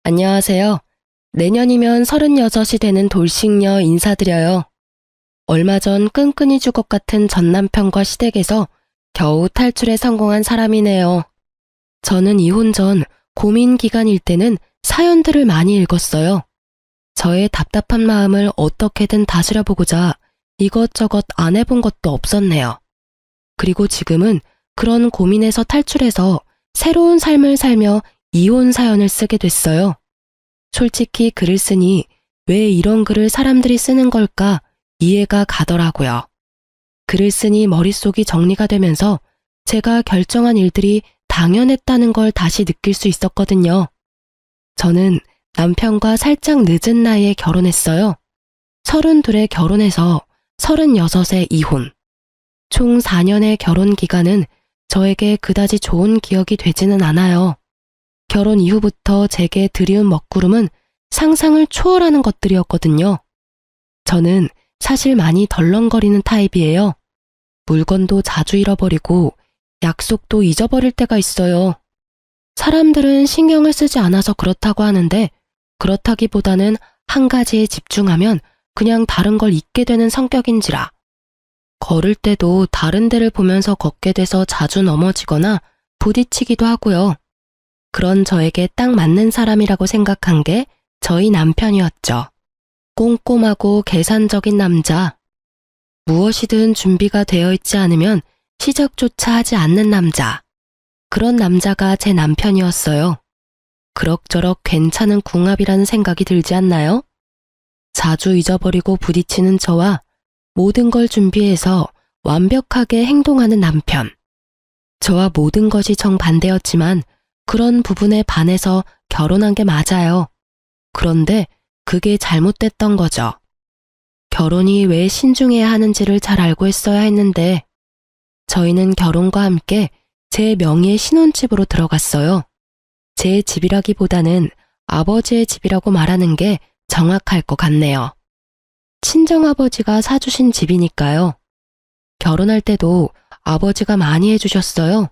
안녕하세요. 내년이면 36이 되는 돌싱녀 인사드려요. 얼마 전 끈끈이 죽것 같은 전 남편과 시댁에서 겨우 탈출에 성공한 사람이네요. 저는 이혼 전 고민 기간일 때는 사연들을 많이 읽었어요. 저의 답답한 마음을 어떻게든 다스려보고자 이것저것 안 해본 것도 없었네요. 그리고 지금은 그런 고민에서 탈출해서 새로운 삶을 살며 이혼 사연을 쓰게 됐어요. 솔직히 글을 쓰니 왜 이런 글을 사람들이 쓰는 걸까 이해가 가더라고요. 글을 쓰니 머릿속이 정리가 되면서 제가 결정한 일들이 당연했다는 걸 다시 느낄 수 있었거든요. 저는 남편과 살짝 늦은 나이에 결혼했어요. 32에 결혼해서 36에 이혼. 총 4년의 결혼 기간은 저에게 그다지 좋은 기억이 되지는 않아요. 결혼 이후부터 제게 드리운 먹구름은 상상을 초월하는 것들이었거든요. 저는 사실 많이 덜렁거리는 타입이에요. 물건도 자주 잃어버리고 약속도 잊어버릴 때가 있어요. 사람들은 신경을 쓰지 않아서 그렇다고 하는데 그렇다기보다는 한 가지에 집중하면 그냥 다른 걸 잊게 되는 성격인지라. 걸을 때도 다른 데를 보면서 걷게 돼서 자주 넘어지거나 부딪히기도 하고요. 그런 저에게 딱 맞는 사람이라고 생각한 게 저희 남편이었죠. 꼼꼼하고 계산적인 남자. 무엇이든 준비가 되어 있지 않으면 시작조차 하지 않는 남자. 그런 남자가 제 남편이었어요. 그럭저럭 괜찮은 궁합이라는 생각이 들지 않나요? 자주 잊어버리고 부딪히는 저와 모든 걸 준비해서 완벽하게 행동하는 남편. 저와 모든 것이 정반대였지만 그런 부분에 반해서 결혼한 게 맞아요. 그런데 그게 잘못됐던 거죠. 결혼이 왜 신중해야 하는지를 잘 알고 있어야 했는데 저희는 결혼과 함께 제 명의의 신혼집으로 들어갔어요. 제 집이라기보다는 아버지의 집이라고 말하는 게 정확할 것 같네요. 친정아버지가 사주신 집이니까요. 결혼할 때도 아버지가 많이 해주셨어요.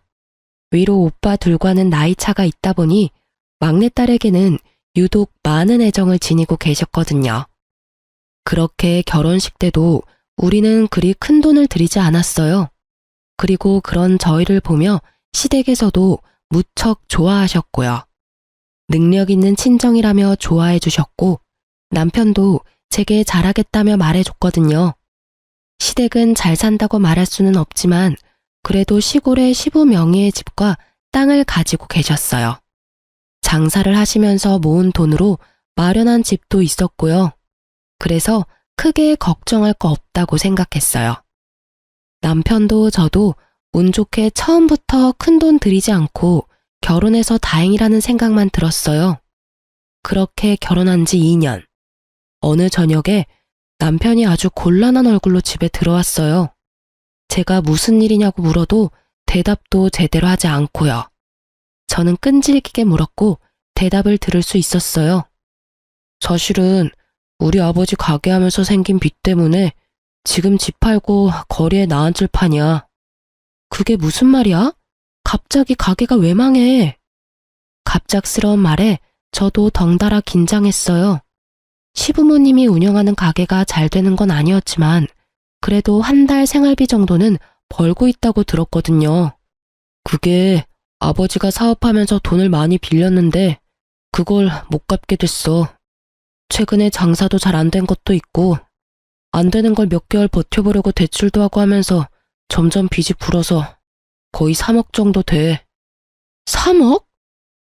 위로 오빠 둘과는 나이 차가 있다 보니 막내딸에게는 유독 많은 애정을 지니고 계셨거든요. 그렇게 결혼식 때도 우리는 그리 큰 돈을 들이지 않았어요. 그리고 그런 저희를 보며 시댁에서도 무척 좋아하셨고요. 능력 있는 친정이라며 좋아해 주셨고 남편도 제게 잘하겠다며 말해줬거든요. 시댁은 잘 산다고 말할 수는 없지만 그래도 시골에 시부 명의의 집과 땅을 가지고 계셨어요. 장사를 하시면서 모은 돈으로 마련한 집도 있었고요. 그래서 크게 걱정할 거 없다고 생각했어요. 남편도 저도 운 좋게 처음부터 큰 돈 들이지 않고 결혼해서 다행이라는 생각만 들었어요. 그렇게 결혼한 지 2년. 어느 저녁에 남편이 아주 곤란한 얼굴로 집에 들어왔어요. 제가 무슨 일이냐고 물어도 대답도 제대로 하지 않고요. 저는 끈질기게 물었고 대답을 들을 수 있었어요. 사실은 우리 아버지 가게 하면서 생긴 빚 때문에 지금 집 팔고 거리에 나앉을 판이야. 그게 무슨 말이야? 갑자기 가게가 왜 망해? 갑작스러운 말에 저도 덩달아 긴장했어요. 시부모님이 운영하는 가게가 잘 되는 건 아니었지만 그래도 한 달 생활비 정도는 벌고 있다고 들었거든요. 그게 아버지가 사업하면서 돈을 많이 빌렸는데 그걸 못 갚게 됐어. 최근에 장사도 잘 안 된 것도 있고 안 되는 걸 몇 개월 버텨보려고 대출도 하고 하면서 점점 빚이 불어서 거의 3억 정도 돼. 3억?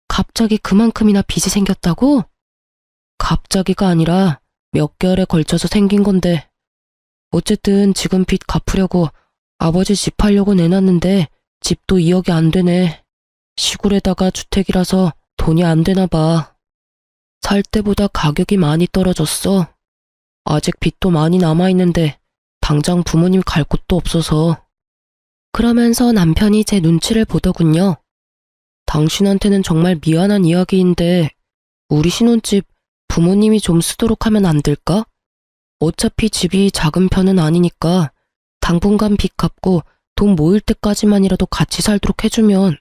갑자기 그만큼이나 빚이 생겼다고? 갑자기가 아니라 몇 개월에 걸쳐서 생긴 건데 어쨌든 지금 빚 갚으려고 아버지 집 팔려고 내놨는데 집도 2억이 안 되네. 시골에다가 주택이라서 돈이 안 되나 봐. 살 때보다 가격이 많이 떨어졌어. 아직 빚도 많이 남아있는데 당장 부모님 갈 곳도 없어서. 그러면서 남편이 제 눈치를 보더군요. 당신한테는 정말 미안한 이야기인데 우리 신혼집 부모님이 좀 쓰도록 하면 안 될까? 어차피 집이 작은 편은 아니니까 당분간 빚 갚고 돈 모일 때까지만이라도 같이 살도록 해주면.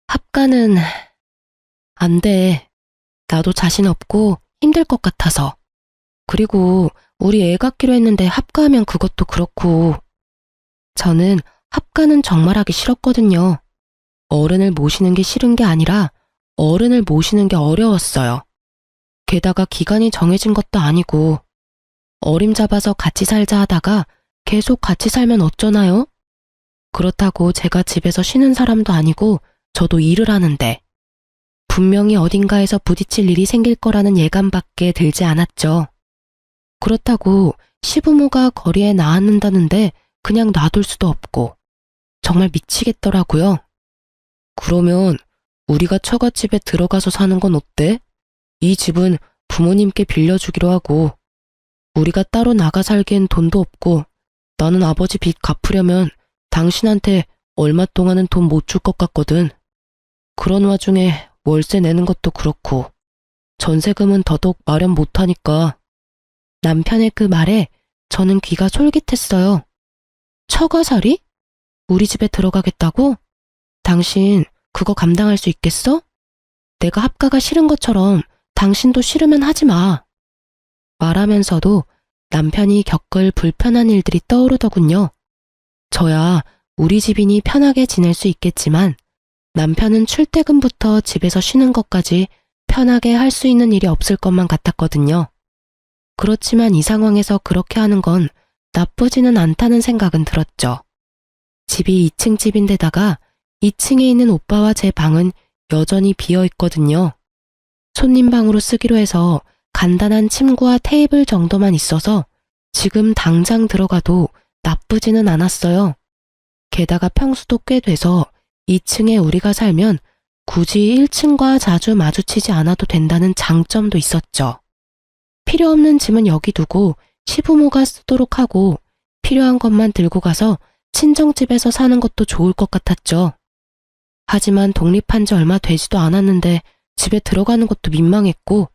합가는 안 돼. 나도 자신 없고 힘들 것 같아서. 그리고 우리 애 갖기로 했는데 합가하면 그것도 그렇고. 저는 합가는 정말 하기 싫었거든요. 어른을 모시는 게 싫은 게 아니라 어른을 모시는 게 어려웠어요. 게다가 기간이 정해진 것도 아니고 어림잡아서 같이 살자 하다가 계속 같이 살면 어쩌나요? 그렇다고 제가 집에서 쉬는 사람도 아니고 저도 일을 하는데 분명히 어딘가에서 부딪힐 일이 생길 거라는 예감밖에 들지 않았죠. 그렇다고 시부모가 거리에 나앉는다는데 그냥 놔둘 수도 없고 정말 미치겠더라고요. 그러면 우리가 처갓집에 들어가서 사는 건 어때? 이 집은 부모님께 빌려주기로 하고 우리가 따로 나가 살기엔 돈도 없고 나는 아버지 빚 갚으려면 당신한테 얼마 동안은 돈 못 줄 것 같거든. 그런 와중에 월세 내는 것도 그렇고 전세금은 더더욱 마련 못하니까. 남편의 그 말에 저는 귀가 솔깃했어요. 처가살이? 우리 집에 들어가겠다고? 당신 그거 감당할 수 있겠어? 내가 합가가 싫은 것처럼 당신도 싫으면 하지 마. 말하면서도 남편이 겪을 불편한 일들이 떠오르더군요. 저야 우리 집이니 편하게 지낼 수 있겠지만 남편은 출퇴근부터 집에서 쉬는 것까지 편하게 할 수 있는 일이 없을 것만 같았거든요. 그렇지만 이 상황에서 그렇게 하는 건 나쁘지는 않다는 생각은 들었죠. 집이 2층 집인데다가 2층에 있는 오빠와 제 방은 여전히 비어 있거든요. 손님방으로 쓰기로 해서 간단한 침구와 테이블 정도만 있어서 지금 당장 들어가도 나쁘지는 않았어요. 게다가 평수도 꽤 돼서 2층에 우리가 살면 굳이 1층과 자주 마주치지 않아도 된다는 장점도 있었죠. 필요 없는 짐은 여기 두고 시부모가 쓰도록 하고 필요한 것만 들고 가서 친정집에서 사는 것도 좋을 것 같았죠. 하지만 독립한 지 얼마 되지도 않았는데 집에 들어가는 것도 민망했고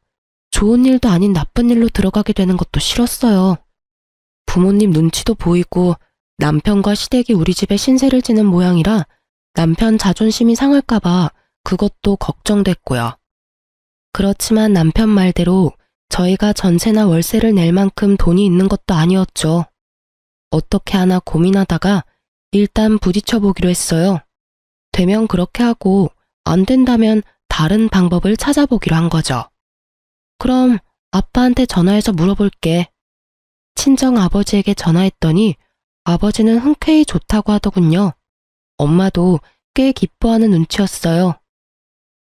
좋은 일도 아닌 나쁜 일로 들어가게 되는 것도 싫었어요. 부모님 눈치도 보이고 남편과 시댁이 우리 집에 신세를 지는 모양이라 남편 자존심이 상할까봐 그것도 걱정됐고요. 그렇지만 남편 말대로 저희가 전세나 월세를 낼 만큼 돈이 있는 것도 아니었죠. 어떻게 하나 고민하다가 일단 부딪혀보기로 했어요. 되면 그렇게 하고 안 된다면 다른 방법을 찾아보기로 한 거죠. 그럼 아빠한테 전화해서 물어볼게. 친정 아버지에게 전화했더니 아버지는 흔쾌히 좋다고 하더군요. 엄마도 꽤 기뻐하는 눈치였어요.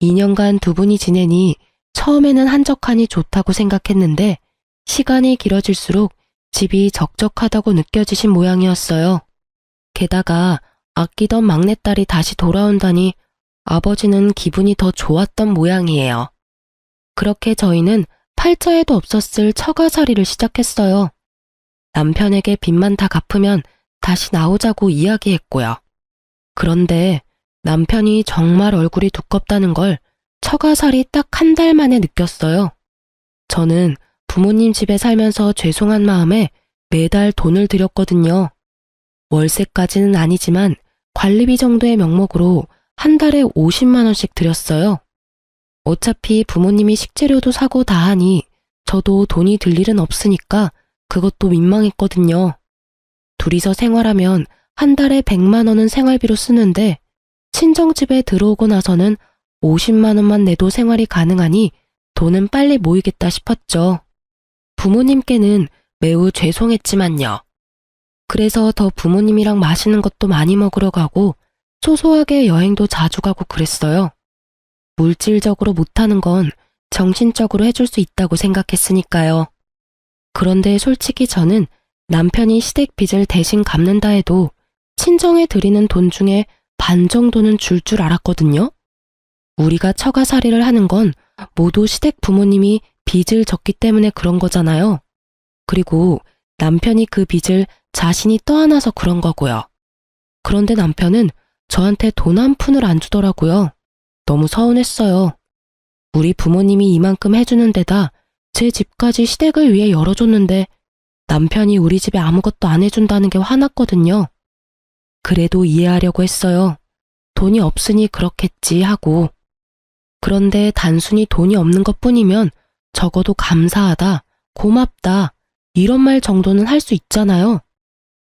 2년간 두 분이 지내니 처음에는 한적하니 좋다고 생각했는데 시간이 길어질수록 집이 적적하다고 느껴지신 모양이었어요. 게다가 아끼던 막내딸이 다시 돌아온다니 아버지는 기분이 더 좋았던 모양이에요. 그렇게 저희는 팔자에도 없었을 처가살이를 시작했어요. 남편에게 빚만 다 갚으면 다시 나오자고 이야기했고요. 그런데 남편이 정말 얼굴이 두껍다는 걸 처가살이 딱 한 달 만에 느꼈어요. 저는 부모님 집에 살면서 죄송한 마음에 매달 돈을 들였거든요. 월세까지는 아니지만 관리비 정도의 명목으로 한 달에 50만 원씩 들였어요. 어차피 부모님이 식재료도 사고 다 하니 저도 돈이 들 일은 없으니까 그것도 민망했거든요. 둘이서 생활하면 한 달에 100만 원은 생활비로 쓰는데 친정집에 들어오고 나서는 50만 원만 내도 생활이 가능하니 돈은 빨리 모이겠다 싶었죠. 부모님께는 매우 죄송했지만요. 그래서 더 부모님이랑 맛있는 것도 많이 먹으러 가고 소소하게 여행도 자주 가고 그랬어요. 물질적으로 못하는 건 정신적으로 해줄 수 있다고 생각했으니까요. 그런데 솔직히 저는 남편이 시댁 빚을 대신 갚는다 해도 친정에 드리는 돈 중에 반 정도는 줄 알았거든요. 우리가 처가살이를 하는 건 모두 시댁 부모님이 빚을 졌기 때문에 그런 거잖아요. 그리고 남편이 그 빚을 자신이 떠안아서 그런 거고요. 그런데 남편은 저한테 돈 한 푼을 안 주더라고요. 너무 서운했어요. 우리 부모님이 이만큼 해주는 데다 제 집까지 시댁을 위해 열어줬는데 남편이 우리 집에 아무것도 안 해준다는 게 화났거든요. 그래도 이해하려고 했어요. 돈이 없으니 그렇겠지 하고. 그런데 단순히 돈이 없는 것뿐이면 적어도 감사하다, 고맙다, 이런 말 정도는 할 수 있잖아요.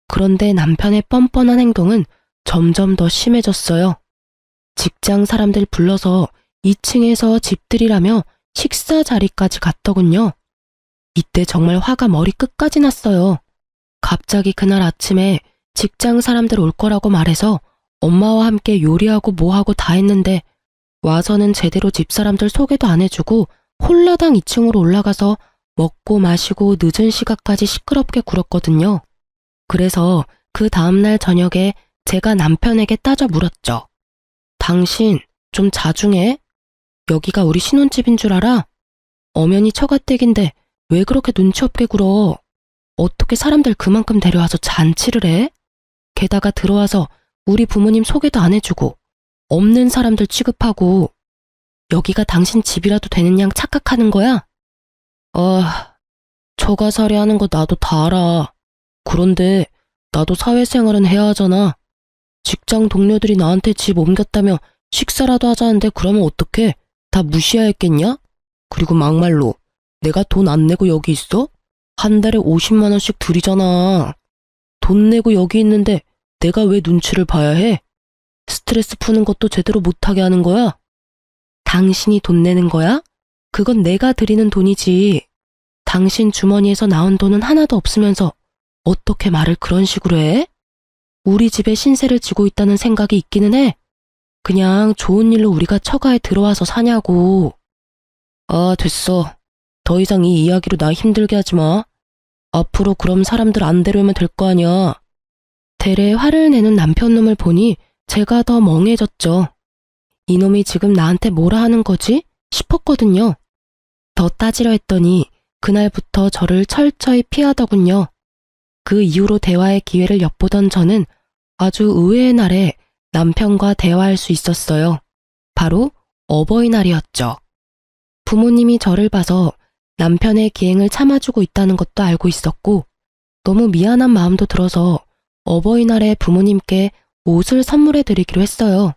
그런데 남편의 뻔뻔한 행동은 점점 더 심해졌어요. 직장 사람들 불러서 2층에서 집들이라며 식사 자리까지 갔더군요. 이때 정말 화가 머리 끝까지 났어요. 갑자기 그날 아침에 직장 사람들 올 거라고 말해서 엄마와 함께 요리하고 뭐하고 다 했는데 와서는 제대로 집사람들 소개도 안 해주고 홀라당 2층으로 올라가서 먹고 마시고 늦은 시간까지 시끄럽게 굴었거든요. 그래서 그 다음날 저녁에 제가 남편에게 따져 물었죠. 당신 좀 자중해? 여기가 우리 신혼집인 줄 알아? 엄연히 처가댁인데 왜 그렇게 눈치 없게 굴어? 어떻게 사람들 그만큼 데려와서 잔치를 해? 게다가 들어와서 우리 부모님 소개도 안 해주고 없는 사람들 취급하고 여기가 당신 집이라도 되는 양 착각하는 거야? 처가살이 하는 거 나도 다 알아. 그런데 나도 사회생활은 해야 하잖아. 직장 동료들이 나한테 집 옮겼다며 식사라도 하자는데 그러면 어떡해? 다 무시해야 했겠냐? 그리고 막말로 내가 돈 안 내고 여기 있어? 한 달에 50만 원씩 들이잖아. 돈 내고 여기 있는데 내가 왜 눈치를 봐야 해? 스트레스 푸는 것도 제대로 못하게 하는 거야? 당신이 돈 내는 거야? 그건 내가 드리는 돈이지. 당신 주머니에서 나온 돈은 하나도 없으면서 어떻게 말을 그런 식으로 해? 우리 집에 신세를 지고 있다는 생각이 있기는 해. 그냥 좋은 일로 우리가 처가에 들어와서 사냐고. 됐어. 더 이상 이 이야기로 나 힘들게 하지 마. 앞으로 그럼 사람들 안 데려오면 될 거 아니야. 대래 화를 내는 남편놈을 보니 제가 더 멍해졌죠. 이놈이 지금 나한테 뭐라 하는 거지? 싶었거든요. 더 따지려 했더니 그날부터 저를 철저히 피하더군요. 그 이후로 대화의 기회를 엿보던 저는 아주 의외의 날에 남편과 대화할 수 있었어요. 바로 어버이날이었죠. 부모님이 저를 봐서 남편의 기행을 참아주고 있다는 것도 알고 있었고 너무 미안한 마음도 들어서 어버이날에 부모님께 옷을 선물해 드리기로 했어요.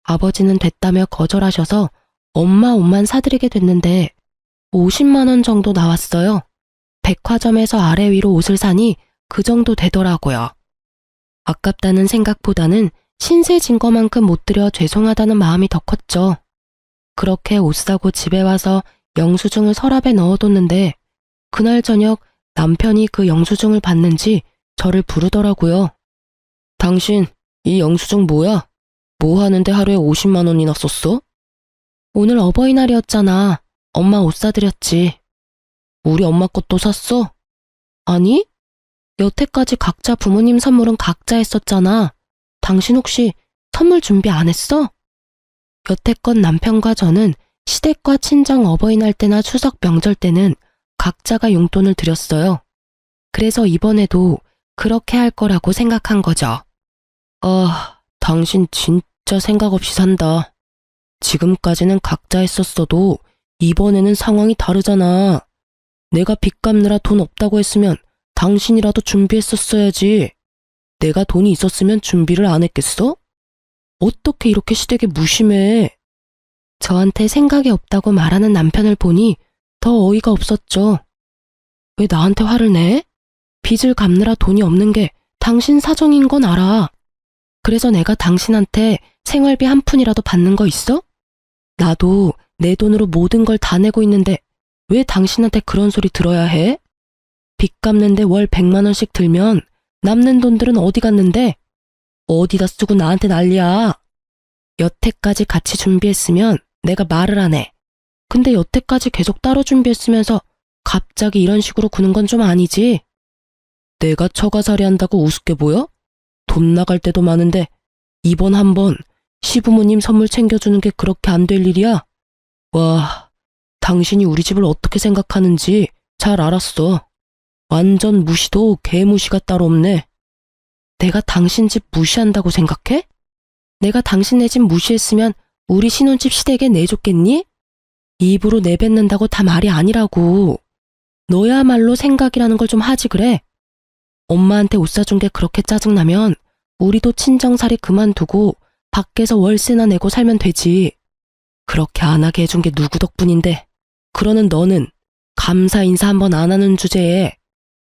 아버지는 됐다며 거절하셔서 엄마 옷만 사드리게 됐는데 50만 원 정도 나왔어요. 백화점에서 아래 위로 옷을 사니 그 정도 되더라고요. 아깝다는 생각보다는 신세 진 거만큼 못 드려 죄송하다는 마음이 더 컸죠. 그렇게 옷 사고 집에 와서 영수증을 서랍에 넣어뒀는데 그날 저녁 남편이 그 영수증을 봤는지 저를 부르더라고요. 당신 이 영수증 뭐야? 뭐 하는데 하루에 50만 원이나 썼어? 오늘 어버이날이었잖아. 엄마 옷 사드렸지. 우리 엄마 것도 샀어? 아니? 여태까지 각자 부모님 선물은 각자 했었잖아. 당신 혹시 선물 준비 안 했어? 여태껏 남편과 저는 시댁과 친정 어버이날 때나 추석 명절 때는 각자가 용돈을 드렸어요. 그래서 이번에도 그렇게 할 거라고 생각한 거죠. 당신 진짜 생각 없이 산다. 지금까지는 각자 했었어도 이번에는 상황이 다르잖아. 내가 빚 갚느라 돈 없다고 했으면 당신이라도 준비했었어야지. 내가 돈이 있었으면 준비를 안 했겠어? 어떻게 이렇게 시댁에 무심해? 저한테 생각이 없다고 말하는 남편을 보니 더 어이가 없었죠. 왜 나한테 화를 내? 빚을 갚느라 돈이 없는 게 당신 사정인 건 알아. 그래서 내가 당신한테 생활비 한 푼이라도 받는 거 있어? 나도 내 돈으로 모든 걸 다 내고 있는데 왜 당신한테 그런 소리 들어야 해? 빚 갚는데 월 100만 원씩 들면 남는 돈들은 어디 갔는데? 어디다 쓰고 나한테 난리야. 여태까지 같이 준비했으면 내가 말을 안 해. 근데 여태까지 계속 따로 준비했으면서 갑자기 이런 식으로 구는 건 좀 아니지? 내가 처가살이 한다고 우습게 보여? 돈 나갈 때도 많은데 이번 한번 시부모님 선물 챙겨주는 게 그렇게 안 될 일이야? 와, 당신이 우리 집을 어떻게 생각하는지 잘 알았어. 완전 무시도 개무시가 따로 없네. 내가 당신 집 무시한다고 생각해? 내가 당신네 집 무시했으면 우리 신혼집 시댁에 내줬겠니? 입으로 내뱉는다고 다 말이 아니라고. 너야말로 생각이라는 걸 좀 하지 그래. 엄마한테 옷 사준 게 그렇게 짜증나면 우리도 친정살이 그만두고 밖에서 월세나 내고 살면 되지. 그렇게 안 하게 해준 게 누구 덕분인데. 그러는 너는 감사 인사 한 번 안 하는 주제에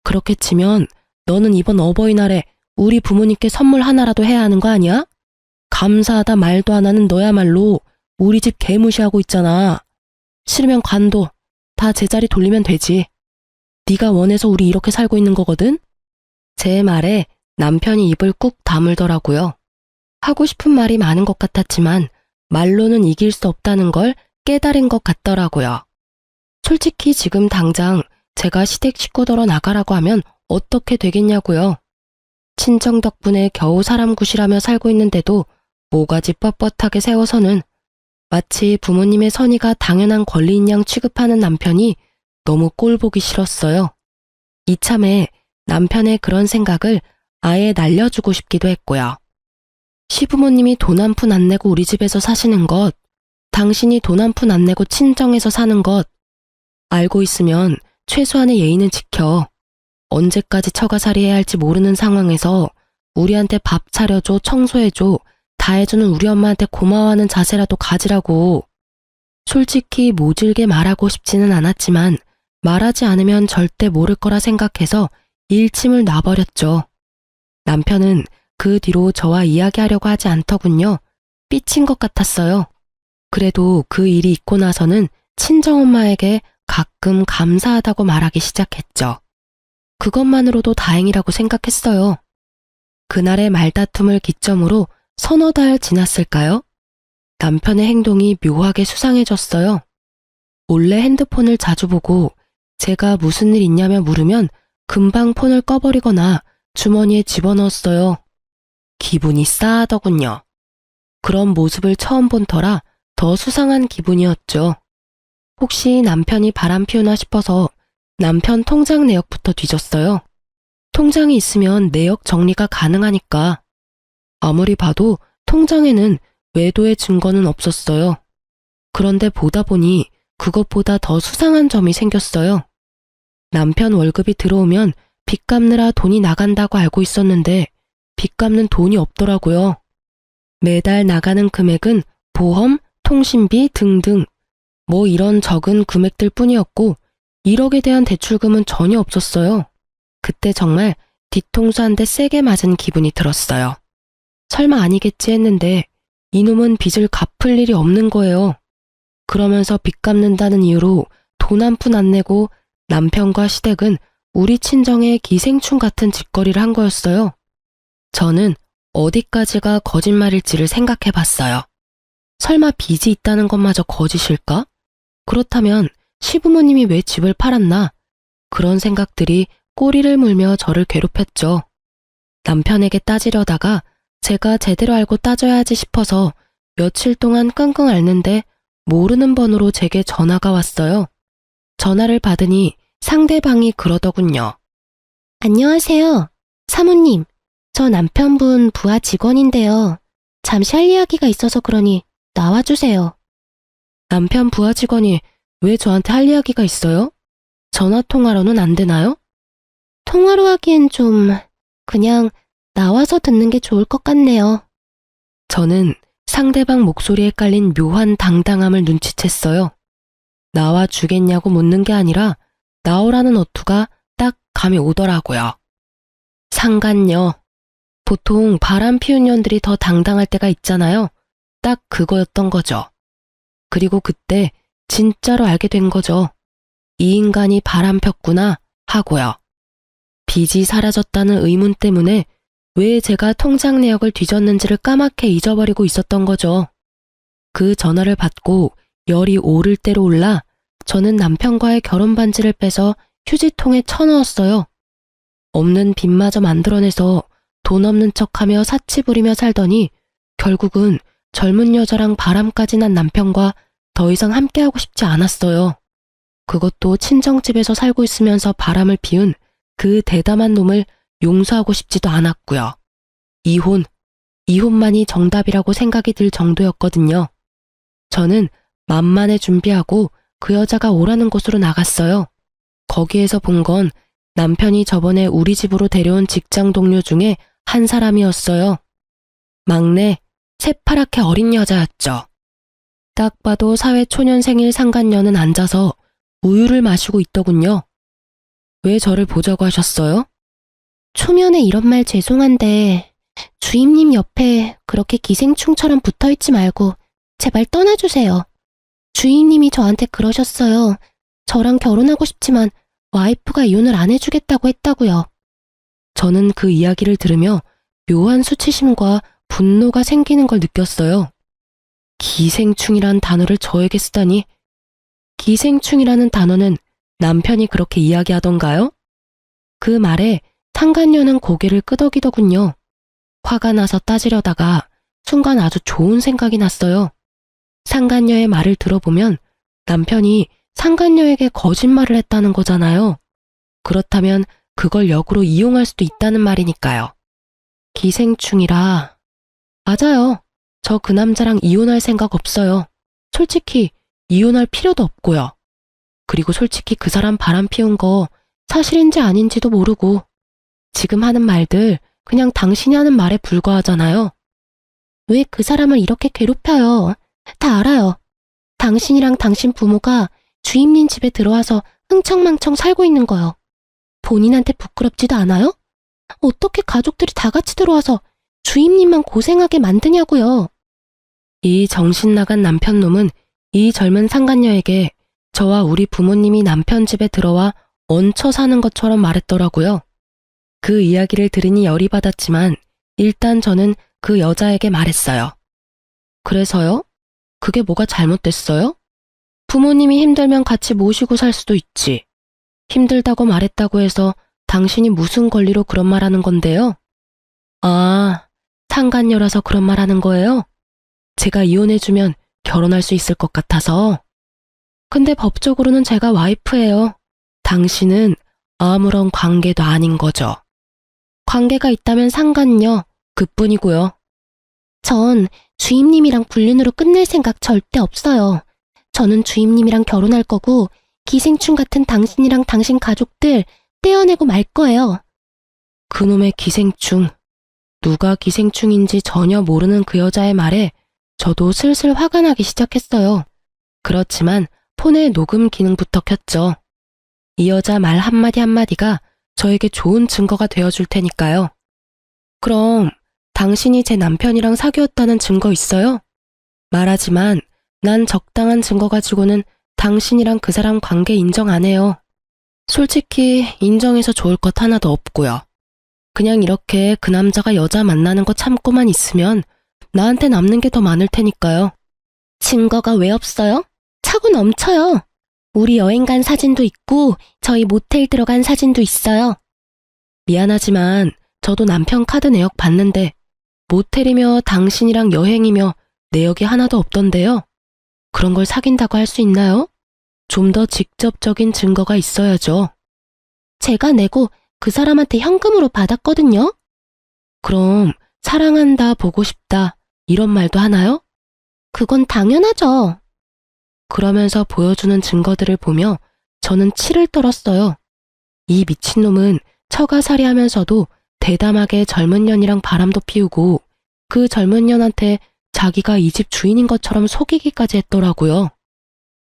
그렇게 치면 너는 이번 어버이날에 우리 부모님께 선물 하나라도 해야 하는 거 아니야? 감사하다 말도 안 하는 너야말로 우리 집 개무시하고 있잖아. 싫으면 관둬. 다 제자리 돌리면 되지. 네가 원해서 우리 이렇게 살고 있는 거거든? 제 말에 남편이 입을 꾹 다물더라고요. 하고 싶은 말이 많은 것 같았지만 말로는 이길 수 없다는 걸 깨달은 것 같더라고요. 솔직히 지금 당장 제가 시댁 식구더러 나가라고 하면 어떻게 되겠냐고요. 친정 덕분에 겨우 사람 구실하며 살고 있는데도 모가지 뻣뻣하게 세워서는 마치 부모님의 선의가 당연한 권리인 양 취급하는 남편이 너무 꼴보기 싫었어요. 이참에 남편의 그런 생각을 아예 날려주고 싶기도 했고요. 시부모님이 돈 한 푼 안 내고 우리 집에서 사시는 것, 당신이 돈 한 푼 안 내고 친정에서 사는 것, 알고 있으면 최소한의 예의는 지켜. 언제까지 처가살이 해야 할지 모르는 상황에서 우리한테 밥 차려줘, 청소해줘, 다 해주는 우리 엄마한테 고마워하는 자세라도 가지라고. 솔직히 모질게 말하고 싶지는 않았지만 말하지 않으면 절대 모를 거라 생각해서 일침을 놔버렸죠. 남편은 그 뒤로 저와 이야기하려고 하지 않더군요. 삐친 것 같았어요. 그래도 그 일이 있고 나서는 친정엄마에게 가끔 감사하다고 말하기 시작했죠. 그것만으로도 다행이라고 생각했어요. 그날의 말다툼을 기점으로 서너 달 지났을까요? 남편의 행동이 묘하게 수상해졌어요. 몰래 핸드폰을 자주 보고 제가 무슨 일 있냐며 물으면 금방 폰을 꺼버리거나 주머니에 집어넣었어요. 기분이 싸하더군요. 그런 모습을 처음 본 터라 더 수상한 기분이었죠. 혹시 남편이 바람 피우나 싶어서 남편 통장 내역부터 뒤졌어요. 통장이 있으면 내역 정리가 가능하니까. 아무리 봐도 통장에는 외도의 증거는 없었어요. 그런데 보다 보니 그것보다 더 수상한 점이 생겼어요. 남편 월급이 들어오면 빚 갚느라 돈이 나간다고 알고 있었는데 빚 갚는 돈이 없더라고요. 매달 나가는 금액은 보험, 통신비 등등 뭐 이런 적은 금액들 뿐이었고 1억에 대한 대출금은 전혀 없었어요. 그때 정말 뒤통수 한 대 세게 맞은 기분이 들었어요. 설마 아니겠지 했는데 이놈은 빚을 갚을 일이 없는 거예요. 그러면서 빚 갚는다는 이유로 돈 한 푼 안 내고 남편과 시댁은 우리 친정에 기생충 같은 짓거리를 한 거였어요. 저는 어디까지가 거짓말일지를 생각해 봤어요. 설마 빚이 있다는 것마저 거짓일까? 그렇다면 시부모님이 왜 집을 팔았나? 그런 생각들이 꼬리를 물며 저를 괴롭혔죠. 남편에게 따지려다가 제가 제대로 알고 따져야지 싶어서 며칠 동안 끙끙 앓는데 모르는 번호로 제게 전화가 왔어요. 전화를 받으니 상대방이 그러더군요. 안녕하세요. 사모님, 저 남편분 부하 직원인데요. 잠시 할 이야기가 있어서 그러니 나와주세요. 남편 부하 직원이 왜 저한테 할 이야기가 있어요? 전화 통화로는 안 되나요? 통화로 하기엔 좀 그냥 나와서 듣는 게 좋을 것 같네요. 저는 상대방 목소리에 깔린 묘한 당당함을 눈치챘어요. 나와 주겠냐고 묻는 게 아니라 나오라는 어투가 딱 감이 오더라고요. 상간녀. 보통 바람 피운 년들이 더 당당할 때가 있잖아요. 딱 그거였던 거죠. 그리고 그때 진짜로 알게 된 거죠. 이 인간이 바람 폈구나 하고요. 빚이 사라졌다는 의문 때문에 왜 제가 통장 내역을 뒤졌는지를 까맣게 잊어버리고 있었던 거죠. 그 전화를 받고 열이 오를 대로 올라 저는 남편과의 결혼 반지를 빼서 휴지통에 쳐넣었어요. 없는 빚마저 만들어내서 돈 없는 척하며 사치 부리며 살더니 결국은 젊은 여자랑 바람까지 난 남편과 더 이상 함께하고 싶지 않았어요. 그것도 친정집에서 살고 있으면서 바람을 피운 그 대담한 놈을 용서하고 싶지도 않았고요. 이혼만이 정답이라고 생각이 들 정도였거든요. 저는 만만해 준비하고 그 여자가 오라는 곳으로 나갔어요. 거기에서 본 건 남편이 저번에 우리 집으로 데려온 직장 동료 중에 한 사람이었어요. 막내, 새파랗게 어린 여자였죠. 딱 봐도 사회초년생일 상간녀는 앉아서 우유를 마시고 있더군요. 왜 저를 보자고 하셨어요? 초면에 이런 말 죄송한데 주임님 옆에 그렇게 기생충처럼 붙어있지 말고 제발 떠나주세요. 주임님이 저한테 그러셨어요. 저랑 결혼하고 싶지만 와이프가 이혼을 안 해주겠다고 했다고요. 저는 그 이야기를 들으며 묘한 수치심과 분노가 생기는 걸 느꼈어요. 기생충이란 단어를 저에게 쓰다니. 기생충이라는 단어는 남편이 그렇게 이야기하던가요? 그 말에 상간녀는 고개를 끄덕이더군요. 화가 나서 따지려다가 순간 아주 좋은 생각이 났어요. 상간녀의 말을 들어보면 남편이 상간녀에게 거짓말을 했다는 거잖아요. 그렇다면 그걸 역으로 이용할 수도 있다는 말이니까요. 기생충이라. 맞아요. 저 그 남자랑 이혼할 생각 없어요. 솔직히 이혼할 필요도 없고요. 그리고 솔직히 그 사람 바람 피운 거 사실인지 아닌지도 모르고 지금 하는 말들 그냥 당신이 하는 말에 불과하잖아요. 왜 그 사람을 이렇게 괴롭혀요? 다 알아요. 당신이랑 당신 부모가 주임님 집에 들어와서 흥청망청 살고 있는 거요. 본인한테 부끄럽지도 않아요? 어떻게 가족들이 다 같이 들어와서 주임님만 고생하게 만드냐고요. 이 정신 나간 남편놈은 이 젊은 상간녀에게 저와 우리 부모님이 남편 집에 들어와 얹혀 사는 것처럼 말했더라고요. 그 이야기를 들으니 열이 받았지만 일단 저는 그 여자에게 말했어요. 그래서요? 그게 뭐가 잘못됐어요? 부모님이 힘들면 같이 모시고 살 수도 있지. 힘들다고 말했다고 해서 당신이 무슨 권리로 그런 말 하는 건데요? 아, 상간녀라서 그런 말 하는 거예요? 제가 이혼해주면 결혼할 수 있을 것 같아서. 근데 법적으로는 제가 와이프예요. 당신은 아무런 관계도 아닌 거죠. 관계가 있다면 상간녀, 그뿐이고요. 전 주임님이랑 불륜으로 끝낼 생각 절대 없어요. 저는 주임님이랑 결혼할 거고 기생충 같은 당신이랑 당신 가족들 떼어내고 말 거예요. 그놈의 기생충. 누가 기생충인지 전혀 모르는 그 여자의 말에 저도 슬슬 화가 나기 시작했어요. 그렇지만 폰에 녹음 기능부터 켰죠. 이 여자 말 한마디 한마디가 저에게 좋은 증거가 되어줄 테니까요. 그럼 당신이 제 남편이랑 사귀었다는 증거 있어요? 말하지만 난 적당한 증거 가지고는 당신이랑 그 사람 관계 인정 안 해요. 솔직히 인정해서 좋을 것 하나도 없고요. 그냥 이렇게 그 남자가 여자 만나는 거 참고만 있으면 나한테 남는 게 더 많을 테니까요. 증거가 왜 없어요? 차고 넘쳐요. 우리 여행 간 사진도 있고 저희 모텔 들어간 사진도 있어요. 미안하지만 저도 남편 카드 내역 봤는데 모텔이며 당신이랑 여행이며 내역이 하나도 없던데요. 그런 걸 사귄다고 할 수 있나요? 좀 더 직접적인 증거가 있어야죠. 제가 내고 그 사람한테 현금으로 받았거든요. 그럼 사랑한다, 보고 싶다 이런 말도 하나요? 그건 당연하죠. 그러면서 보여주는 증거들을 보며 저는 치를 떨었어요. 이 미친놈은 처가살이하면서도 대담하게 젊은 년이랑 바람도 피우고 그 젊은 년한테 자기가 이 집 주인인 것처럼 속이기까지 했더라고요.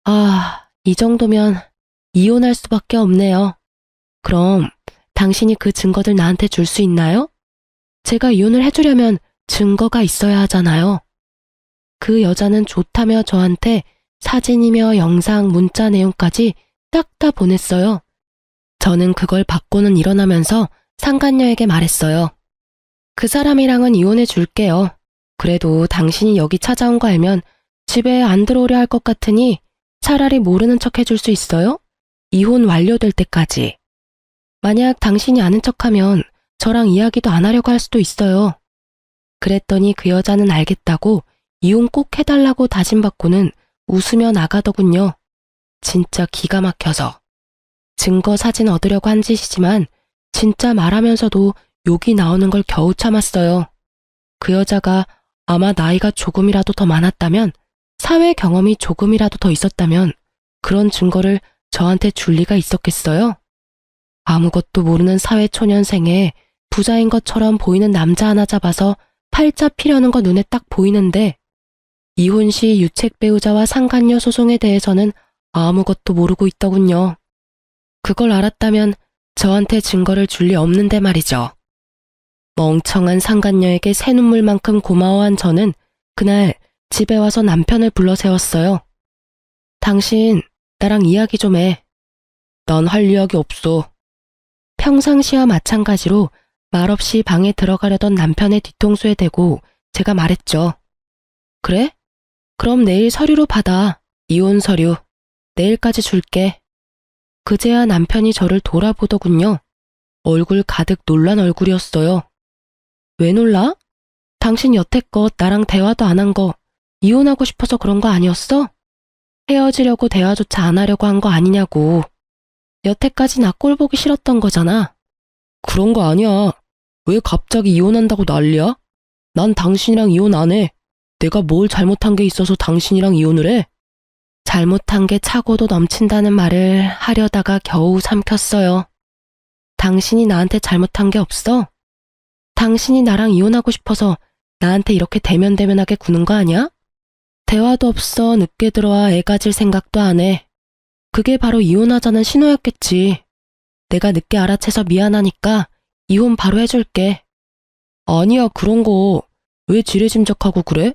아, 이 정도면 이혼할 수밖에 없네요. 그럼 당신이 그 증거들 나한테 줄 수 있나요? 제가 이혼을 해주려면 증거가 있어야 하잖아요. 그 여자는 좋다며 저한테 사진이며 영상, 문자 내용까지 딱 다 보냈어요. 저는 그걸 받고는 일어나면서 상간녀에게 말했어요. 그 사람이랑은 이혼해 줄게요. 그래도 당신이 여기 찾아온 거 알면 집에 안 들어오려 할 것 같으니 차라리 모르는 척 해줄 수 있어요? 이혼 완료될 때까지. 만약 당신이 아는 척하면 저랑 이야기도 안 하려고 할 수도 있어요. 그랬더니 그 여자는 알겠다고 이혼 꼭 해달라고 다짐받고는 웃으며 나가더군요. 진짜 기가 막혀서. 증거 사진 얻으려고 한 짓이지만 진짜 말하면서도 욕이 나오는 걸 겨우 참았어요. 그 여자가 아마 나이가 조금이라도 더 많았다면, 사회 경험이 조금이라도 더 있었다면 그런 증거를 저한테 줄 리가 있었겠어요? 아무것도 모르는 사회초년생에 부자인 것처럼 보이는 남자 하나 잡아서 팔자 피려는 거 눈에 딱 보이는데 이혼 시 유책 배우자와 상간녀 소송에 대해서는 아무것도 모르고 있더군요. 그걸 알았다면 저한테 증거를 줄 리 없는데 말이죠. 멍청한 상간녀에게 새눈물만큼 고마워한 저는 그날 집에 와서 남편을 불러 세웠어요. 당신, 나랑 이야기 좀 해. 난 할 이야기 없어. 평상시와 마찬가지로 말없이 방에 들어가려던 남편의 뒤통수에 대고 제가 말했죠. 그래? 그럼 내일 서류로 받아. 이혼 서류. 내일까지 줄게. 그제야 남편이 저를 돌아보더군요. 얼굴 가득 놀란 얼굴이었어요. 왜 놀라? 당신 여태껏 나랑 대화도 안 한 거 이혼하고 싶어서 그런 거 아니었어? 헤어지려고 대화조차 안 하려고 한 거 아니냐고. 여태까지 나 꼴 보기 싫었던 거잖아. 그런 거 아니야. 왜 갑자기 이혼한다고 난리야? 난 당신이랑 이혼 안 해. 내가 뭘 잘못한 게 있어서 당신이랑 이혼을 해? 잘못한 게 차고도 넘친다는 말을 하려다가 겨우 삼켰어요. 당신이 나한테 잘못한 게 없어? 당신이 나랑 이혼하고 싶어서 나한테 이렇게 대면대면하게 구는 거 아니야? 대화도 없어 늦게 들어와 애 가질 생각도 안 해. 그게 바로 이혼하자는 신호였겠지. 내가 늦게 알아채서 미안하니까 이혼 바로 해줄게. 아니야, 그런 거 왜 지레짐작하고 그래?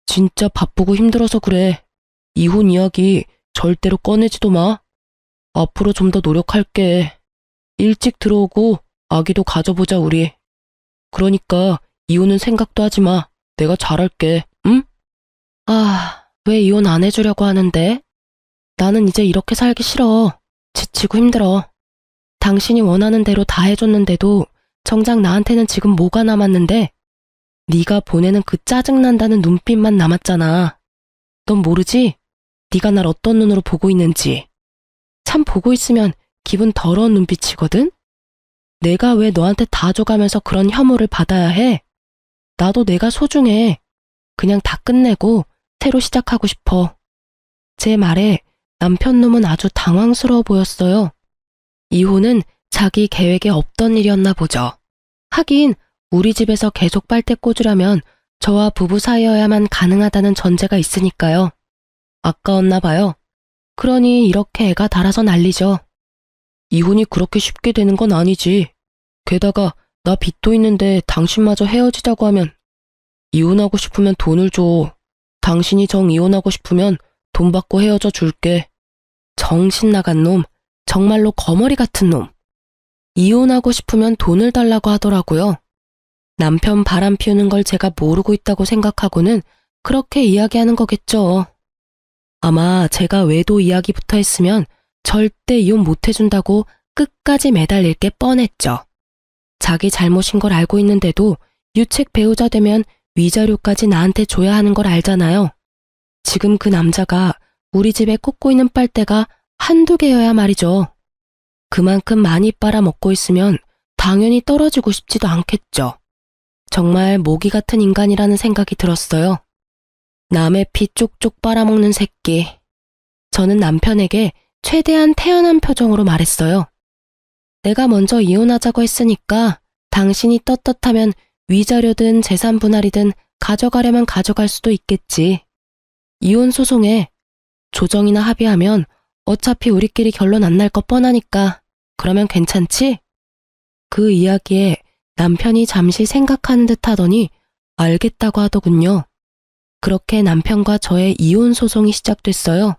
진짜 바쁘고 힘들어서 그래. 이혼 이야기 절대로 꺼내지도 마. 앞으로 좀 더 노력할게. 일찍 들어오고 아기도 가져보자, 우리. 그러니까 이혼은 생각도 하지 마. 내가 잘할게, 응? 아, 왜 이혼 안 해주려고 하는데? 나는 이제 이렇게 살기 싫어. 지치고 힘들어. 당신이 원하는 대로 다 해줬는데도 정작 나한테는 지금 뭐가 남았는데? 네가 보내는 그 짜증난다는 눈빛만 남았잖아. 넌 모르지? 네가 날 어떤 눈으로 보고 있는지. 참 보고 있으면 기분 더러운 눈빛이거든? 내가 왜 너한테 다 줘가면서 그런 혐오를 받아야 해? 나도 내가 소중해. 그냥 다 끝내고 새로 시작하고 싶어. 제 말에 남편 놈은 아주 당황스러워 보였어요. 이혼은 자기 계획에 없던 일이었나 보죠. 하긴 우리 집에서 계속 빨대 꽂으려면 저와 부부 사이여야만 가능하다는 전제가 있으니까요. 아까웠나 봐요. 그러니 이렇게 애가 달아서 난리죠. 이혼이 그렇게 쉽게 되는 건 아니지. 게다가 나 빚도 있는데 당신마저 헤어지자고 하면 이혼하고 싶으면 돈을 줘. 당신이 정 이혼하고 싶으면 돈 받고 헤어져 줄게. 정신 나간 놈. 정말로 거머리 같은 놈. 이혼하고 싶으면 돈을 달라고 하더라고요. 남편 바람 피우는 걸 제가 모르고 있다고 생각하고는 그렇게 이야기하는 거겠죠. 아마 제가 외도 이야기부터 했으면 절대 이혼 못 해준다고 끝까지 매달릴 게 뻔했죠. 자기 잘못인 걸 알고 있는데도 유책 배우자 되면 위자료까지 나한테 줘야 하는 걸 알잖아요. 지금 그 남자가 우리 집에 꽂고 있는 빨대가 한두 개여야 말이죠. 그만큼 많이 빨아먹고 있으면 당연히 떨어지고 싶지도 않겠죠. 정말 모기 같은 인간이라는 생각이 들었어요. 남의 피 쪽쪽 빨아먹는 새끼. 저는 남편에게 최대한 태연한 표정으로 말했어요. 내가 먼저 이혼하자고 했으니까 당신이 떳떳하면 위자료든 재산 분할이든 가져가려면 가져갈 수도 있겠지. 이혼 소송에 조정이나 합의하면 어차피 우리끼리 결론 안 날 거 뻔하니까 그러면 괜찮지? 그 이야기에 남편이 잠시 생각하는 듯 하더니 알겠다고 하더군요. 그렇게 남편과 저의 이혼 소송이 시작됐어요.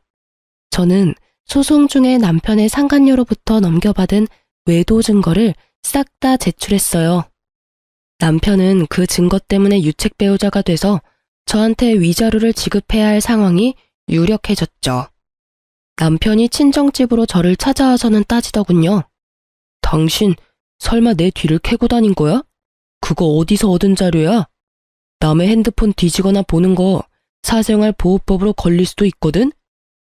저는 소송 중에 남편의 상간녀로부터 넘겨받은 외도 증거를 싹 다 제출했어요. 남편은 그 증거 때문에 유책 배우자가 돼서 저한테 위자료를 지급해야 할 상황이 유력해졌죠. 남편이 친정집으로 저를 찾아와서는 따지더군요. 당신 설마 내 뒤를 캐고 다닌 거야? 그거 어디서 얻은 자료야? 남의 핸드폰 뒤지거나 보는 거 사생활 보호법으로 걸릴 수도 있거든?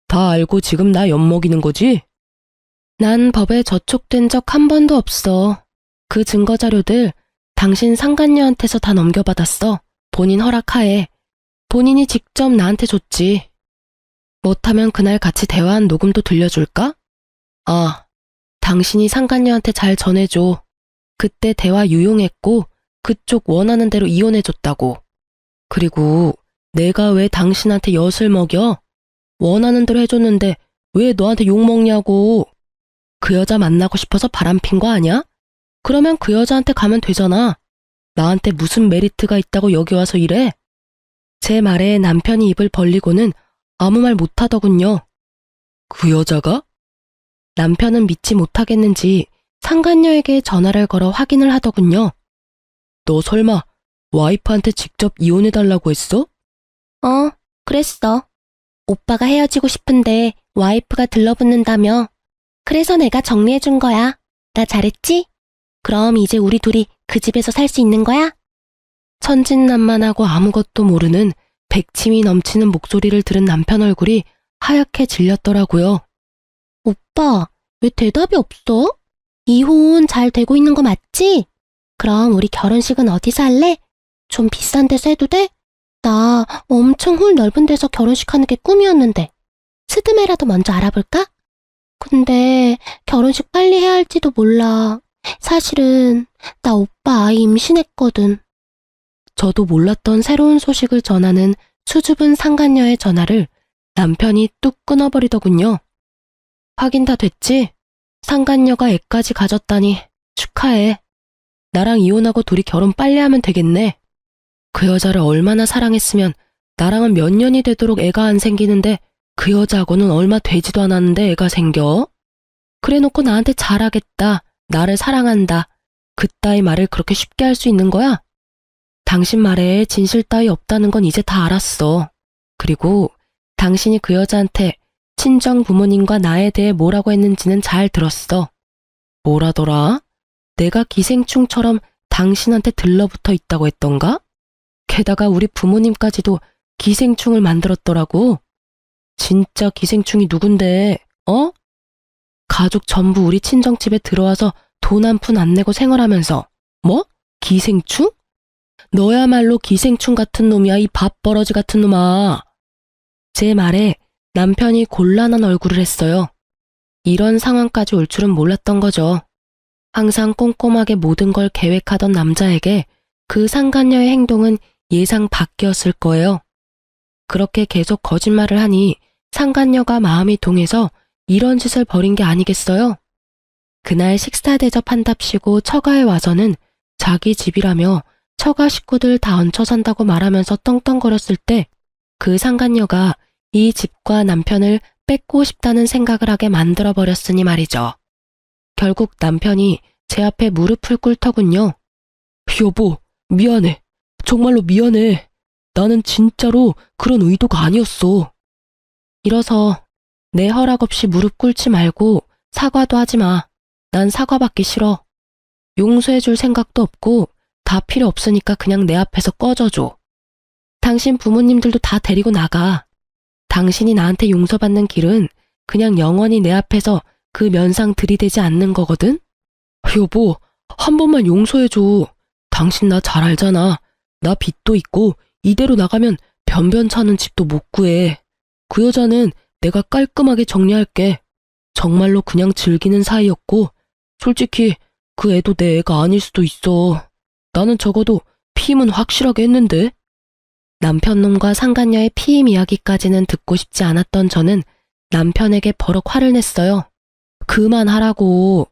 다 알고 지금 나 엿먹이는 거지? 난 법에 저촉된 적 한 번도 없어. 그 증거 자료들 당신 상간녀한테서 다 넘겨받았어. 본인 허락하에. 본인이 직접 나한테 줬지. 못하면 그날 같이 대화한 녹음도 들려줄까? 아, 당신이 상간녀한테 잘 전해줘. 그때 대화 유용했고 그쪽 원하는 대로 이혼해줬다고. 그리고 내가 왜 당신한테 엿을 먹여? 원하는 대로 해줬는데 왜 너한테 욕먹냐고. 그 여자 만나고 싶어서 바람핀 거 아니야? 그러면 그 여자한테 가면 되잖아. 나한테 무슨 메리트가 있다고 여기 와서 이래? 제 말에 남편이 입을 벌리고는 아무 말 못하더군요. 그 여자가? 남편은 믿지 못하겠는지 상간녀에게 전화를 걸어 확인을 하더군요. 너 설마 와이프한테 직접 이혼해달라고 했어? 그랬어. 오빠가 헤어지고 싶은데 와이프가 들러붙는다며. 그래서 내가 정리해준 거야. 나 잘했지? 그럼 이제 우리 둘이 그 집에서 살 수 있는 거야? 천진난만하고 아무것도 모르는 백침이 넘치는 목소리를 들은 남편 얼굴이 하얗게 질렸더라고요. 오빠, 왜 대답이 없어? 이혼 잘 되고 있는 거 맞지? 그럼 우리 결혼식은 어디서 할래? 좀 비싼 데서 해도 돼? 나 엄청 홀 넓은 데서 결혼식 하는 게 꿈이었는데. 스드메라도 먼저 알아볼까? 근데 결혼식 빨리 해야 할지도 몰라. 사실은 나 오빠 아이 임신했거든. 저도 몰랐던 새로운 소식을 전하는 수줍은 상간녀의 전화를 남편이 뚝 끊어버리더군요. 확인 다 됐지? 상간녀가 애까지 가졌다니 축하해. 나랑 이혼하고 둘이 결혼 빨리 하면 되겠네. 그 여자를 얼마나 사랑했으면 나랑은 몇 년이 되도록 애가 안 생기는데 그 여자하고는 얼마 되지도 않았는데 애가 생겨? 그래놓고 나한테 잘하겠다. 나를 사랑한다. 그따위 말을 그렇게 쉽게 할 수 있는 거야? 당신 말에 진실 따위 없다는 건 이제 다 알았어. 그리고 당신이 그 여자한테 친정 부모님과 나에 대해 뭐라고 했는지는 잘 들었어. 뭐라더라? 내가 기생충처럼 당신한테 들러붙어 있다고 했던가? 게다가 우리 부모님까지도 기생충을 만들었더라고. 진짜 기생충이 누군데, 어? 가족 전부 우리 친정집에 들어와서 돈 한 푼 안 내고 생활하면서 뭐? 기생충? 너야말로 기생충 같은 놈이야, 이 밥버러지 같은 놈아. 제 말에 남편이 곤란한 얼굴을 했어요. 이런 상황까지 올 줄은 몰랐던 거죠. 항상 꼼꼼하게 모든 걸 계획하던 남자에게 그 상간녀의 행동은 예상 밖이었을 거예요. 그렇게 계속 거짓말을 하니 상간녀가 마음이 동해서 이런 짓을 벌인 게 아니겠어요? 그날 식사 대접한답시고 처가에 와서는 자기 집이라며 처가 식구들 다 얹혀 산다고 말하면서 떵떵거렸을 때 그 상간녀가 이 집과 남편을 뺏고 싶다는 생각을 하게 만들어버렸으니 말이죠. 결국 남편이 제 앞에 무릎을 꿇더군요. 여보, 미안해. 정말로 미안해. 나는 진짜로 그런 의도가 아니었어. 이러서 내 허락 없이 무릎 꿇지 말고 사과도 하지 마. 난 사과받기 싫어. 용서해줄 생각도 없고 다 필요 없으니까 그냥 내 앞에서 꺼져줘. 당신 부모님들도 다 데리고 나가. 당신이 나한테 용서받는 길은 그냥 영원히 내 앞에서 그 면상 들이대지 않는 거거든? 여보, 한 번만 용서해줘. 당신 나 잘 알잖아. 나 빚도 있고 이대로 나가면 변변찮은 집도 못 구해. 그 여자는 내가 깔끔하게 정리할게. 정말로 그냥 즐기는 사이였고 솔직히 그 애도 내 애가 아닐 수도 있어. 나는 적어도 피임은 확실하게 했는데. 남편놈과 상간녀의 피임 이야기까지는 듣고 싶지 않았던 저는 남편에게 버럭 화를 냈어요. 그만하라고.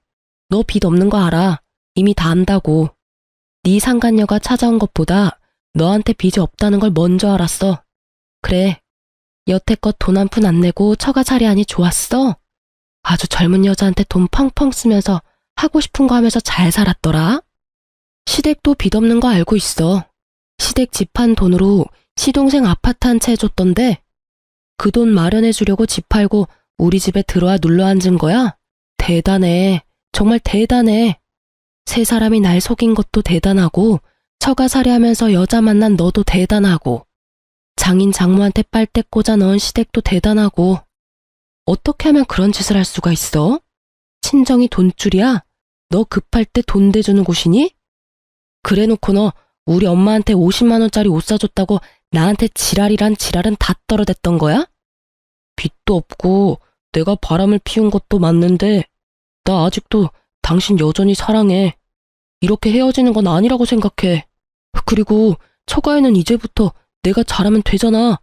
너 빚 없는 거 알아. 이미 다 안다고. 네 상간녀가 찾아온 것보다 너한테 빚이 없다는 걸 먼저 알았어. 그래. 여태껏 돈 한 푼 안 내고 처가 차리하니 좋았어. 아주 젊은 여자한테 돈 펑펑 쓰면서 하고 싶은 거 하면서 잘 살았더라. 시댁도 빚 없는 거 알고 있어. 시댁 집 판 돈으로 시동생 아파트 한 채 해줬던데 그 돈 마련해주려고 집 팔고 우리 집에 들어와 눌러앉은 거야? 대단해. 정말 대단해. 세 사람이 날 속인 것도 대단하고 처가살이하면서 여자 만난 너도 대단하고 장인 장모한테 빨대 꽂아 넣은 시댁도 대단하고 어떻게 하면 그런 짓을 할 수가 있어? 친정이 돈줄이야? 너 급할 때 돈 대주는 곳이니? 그래놓고 너 우리 엄마한테 50만 원짜리 옷 사줬다고 나한테 지랄이란 지랄은 다 떨어댔던 거야? 빚도 없고 내가 바람을 피운 것도 맞는데 나 아직도 당신 여전히 사랑해. 이렇게 헤어지는 건 아니라고 생각해. 그리고 처가에는 이제부터 내가 잘하면 되잖아.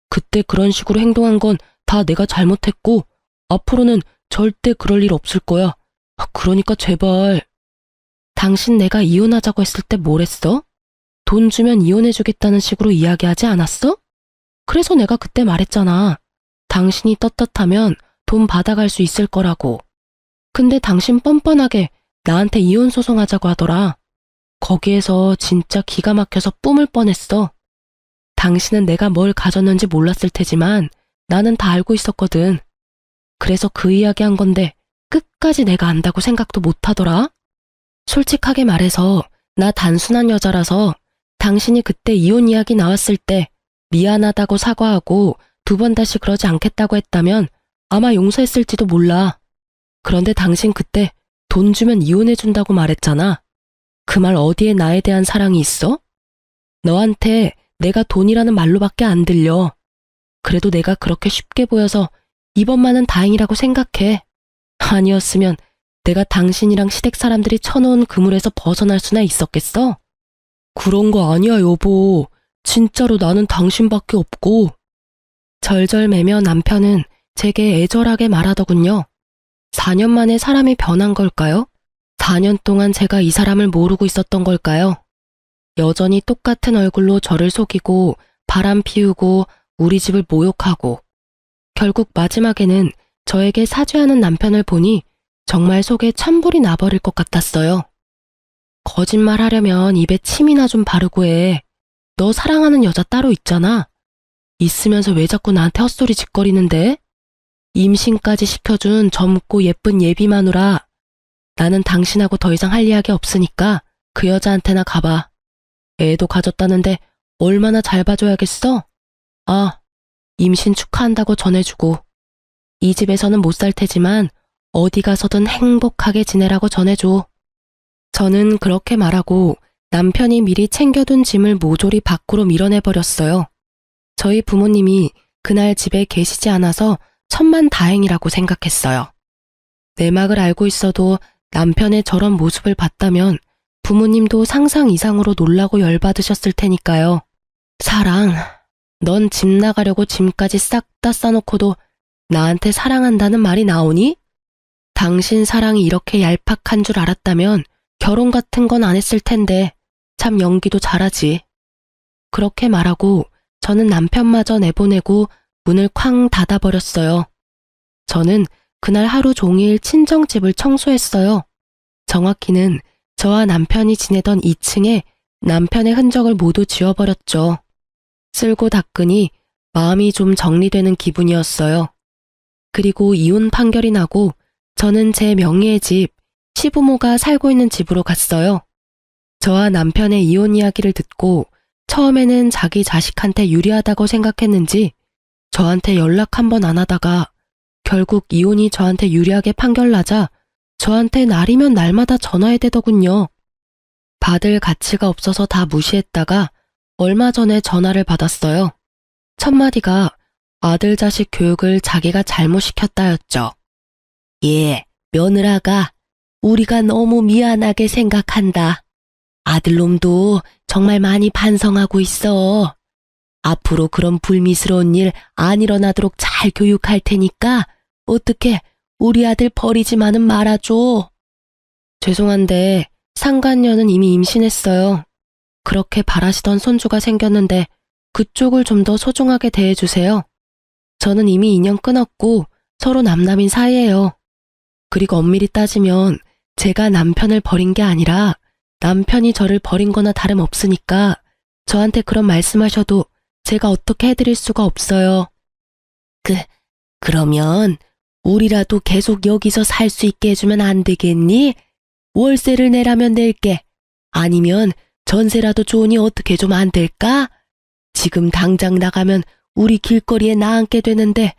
그때 그런 식으로 행동한 건 다 내가 잘못했고 앞으로는 절대 그럴 일 없을 거야. 그러니까 제발. 당신 내가 이혼하자고 했을 때 뭘 했어? 돈 주면 이혼해주겠다는 식으로 이야기하지 않았어? 그래서 내가 그때 말했잖아. 당신이 떳떳하면 돈 받아갈 수 있을 거라고. 근데 당신 뻔뻔하게 나한테 이혼 소송하자고 하더라. 거기에서 진짜 기가 막혀서 뿜을 뻔했어. 당신은 내가 뭘 가졌는지 몰랐을 테지만 나는 다 알고 있었거든. 그래서 그 이야기 한 건데 끝까지 내가 안다고 생각도 못 하더라. 솔직하게 말해서 나 단순한 여자라서 당신이 그때 이혼 이야기 나왔을 때 미안하다고 사과하고 2번 다시 그러지 않겠다고 했다면 아마 용서했을지도 몰라. 그런데 당신 그때 돈 주면 이혼해준다고 말했잖아. 그 말 어디에 나에 대한 사랑이 있어? 너한테 내가 돈이라는 말로밖에 안 들려. 그래도 내가 그렇게 쉽게 보여서 이번만은 다행이라고 생각해. 아니었으면 내가 당신이랑 시댁 사람들이 쳐놓은 그물에서 벗어날 수나 있었겠어? 그런 거 아니야, 여보. 진짜로 나는 당신밖에 없고. 절절매며 남편은 제게 애절하게 말하더군요. 4년 만에 사람이 변한 걸까요? 4년 동안 제가 이 사람을 모르고 있었던 걸까요? 여전히 똑같은 얼굴로 저를 속이고 바람 피우고 우리 집을 모욕하고 결국 마지막에는 저에게 사죄하는 남편을 보니 정말 속에 찬불이 나버릴 것 같았어요. 거짓말하려면 입에 침이나 좀 바르고 해. 너 사랑하는 여자 따로 있잖아. 있으면서 왜 자꾸 나한테 헛소리 짓거리는데? 임신까지 시켜준 젊고 예쁜 예비 마누라. 나는 당신하고 더 이상 할 이야기 없으니까 그 여자한테나 가봐. 애도 가졌다는데 얼마나 잘 봐줘야겠어? 아, 임신 축하한다고 전해주고. 이 집에서는 못 살 테지만 어디 가서든 행복하게 지내라고 전해줘. 저는 그렇게 말하고 남편이 미리 챙겨둔 짐을 모조리 밖으로 밀어내버렸어요. 저희 부모님이 그날 집에 계시지 않아서 천만다행이라고 생각했어요. 내막을 알고 있어도 남편의 저런 모습을 봤다면 부모님도 상상 이상으로 놀라고 열받으셨을 테니까요. 사랑, 넌 집 나가려고 짐까지 싹 다 싸놓고도 나한테 사랑한다는 말이 나오니? 당신 사랑이 이렇게 얄팍한 줄 알았다면 결혼 같은 건 안 했을 텐데 참 연기도 잘하지. 그렇게 말하고 저는 남편마저 내보내고 문을 쾅 닫아버렸어요. 저는 그날 하루 종일 친정집을 청소했어요. 정확히는 저와 남편이 지내던 2층에 남편의 흔적을 모두 지워버렸죠. 쓸고 닦으니 마음이 좀 정리되는 기분이었어요. 그리고 이혼 판결이 나고 저는 제 명의의 집, 시부모가 살고 있는 집으로 갔어요. 저와 남편의 이혼 이야기를 듣고 처음에는 자기 자식한테 유리하다고 생각했는지 저한테 연락 한 번 안 하다가 결국 이혼이 저한테 유리하게 판결나자 저한테 날이면 날마다 전화해대더군요. 받을 가치가 없어서 다 무시했다가 얼마 전에 전화를 받았어요. 첫마디가 아들 자식 교육을 자기가 잘못 시켰다였죠. 예, 며느라가 우리가 너무 미안하게 생각한다. 아들놈도 정말 많이 반성하고 있어. 앞으로 그런 불미스러운 일 안 일어나도록 잘 교육할 테니까 어떻게 우리 아들 버리지만은 말아줘. 죄송한데 상간녀는 이미 임신했어요. 그렇게 바라시던 손주가 생겼는데 그쪽을 좀 더 소중하게 대해주세요. 저는 이미 인연 끊었고 서로 남남인 사이예요. 그리고 엄밀히 따지면 제가 남편을 버린 게 아니라 남편이 저를 버린 거나 다름없으니까 저한테 그런 말씀하셔도 제가 어떻게 해드릴 수가 없어요. 그러면 우리라도 계속 여기서 살 수 있게 해주면 안 되겠니? 월세를 내라면 낼게. 아니면 전세라도 좋으니 어떻게 좀 안 될까? 지금 당장 나가면 우리 길거리에 나앉게 되는데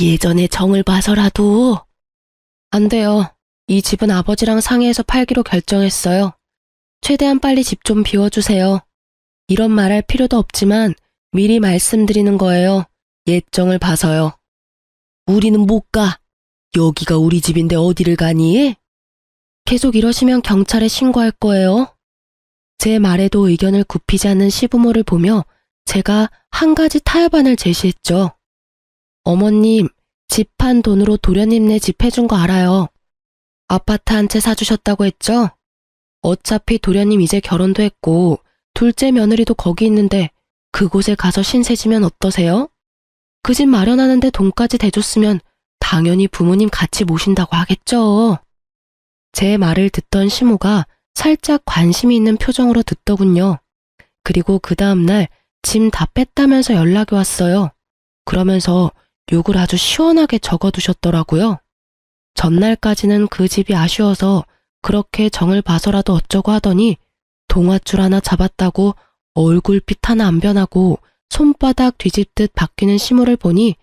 예전에 정을 봐서라도. 안 돼요. 이 집은 아버지랑 상의해서 팔기로 결정했어요. 최대한 빨리 집 좀 비워주세요. 이런 말할 필요도 없지만 미리 말씀드리는 거예요. 예정을 봐서요. 우리는 못 가. 여기가 우리 집인데 어디를 가니? 계속 이러시면 경찰에 신고할 거예요. 제 말에도 의견을 굽히지 않는 시부모를 보며 제가 한 가지 타협안을 제시했죠. 어머님, 집 판 돈으로 도련님네 집 해준 거 알아요. 아파트 한 채 사주셨다고 했죠? 어차피 도련님 이제 결혼도 했고 둘째 며느리도 거기 있는데 그곳에 가서 신세지면 어떠세요? 그 집 마련하는데 돈까지 대줬으면 당연히 부모님 같이 모신다고 하겠죠. 제 말을 듣던 시모가 살짝 관심이 있는 표정으로 듣더군요. 그리고 그 다음날 짐 다 뺐다면서 연락이 왔어요. 그러면서 욕을 아주 시원하게 적어두셨더라고요. 전날까지는 그 집이 아쉬워서 그렇게 정을 봐서라도 어쩌고 하더니 동아줄 하나 잡았다고 얼굴빛 하나 안 변하고 손바닥 뒤집듯 바뀌는 시모를 보니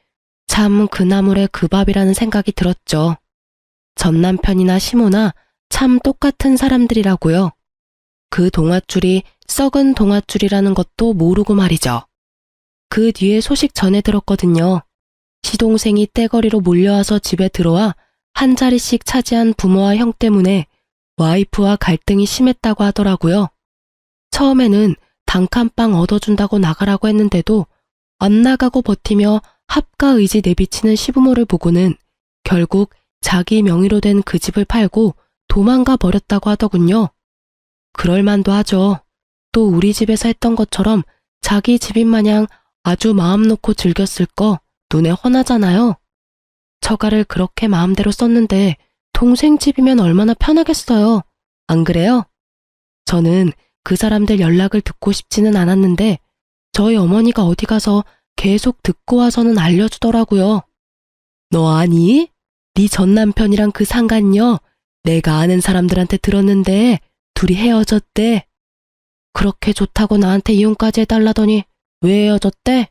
참 그 나물의 그 밥이라는 생각이 들었죠. 전 남편이나 시모나 참 똑같은 사람들이라고요. 그 동아줄이 썩은 동아줄이라는 것도 모르고 말이죠. 그 뒤에 소식 전해 들었거든요. 시동생이 떼거리로 몰려와서 집에 들어와 한 자리씩 차지한 부모와 형 때문에 와이프와 갈등이 심했다고 하더라고요. 처음에는 단칸방 얻어준다고 나가라고 했는데도 안 나가고 버티며 합가 의지 내비치는 시부모를 보고는 결국 자기 명의로 된 그 집을 팔고 도망가 버렸다고 하더군요. 그럴만도 하죠. 또 우리 집에서 했던 것처럼 자기 집인 마냥 아주 마음 놓고 즐겼을 거 눈에 훤하잖아요. 처가를 그렇게 마음대로 썼는데 동생 집이면 얼마나 편하겠어요. 안 그래요? 저는 그 사람들 연락을 듣고 싶지는 않았는데 저희 어머니가 어디 가서 계속 듣고 와서는 알려주더라고요. 너 아니? 네 전 남편이랑 그 상간녀 내가 아는 사람들한테 들었는데 둘이 헤어졌대. 그렇게 좋다고 나한테 이혼까지 해달라더니 왜 헤어졌대?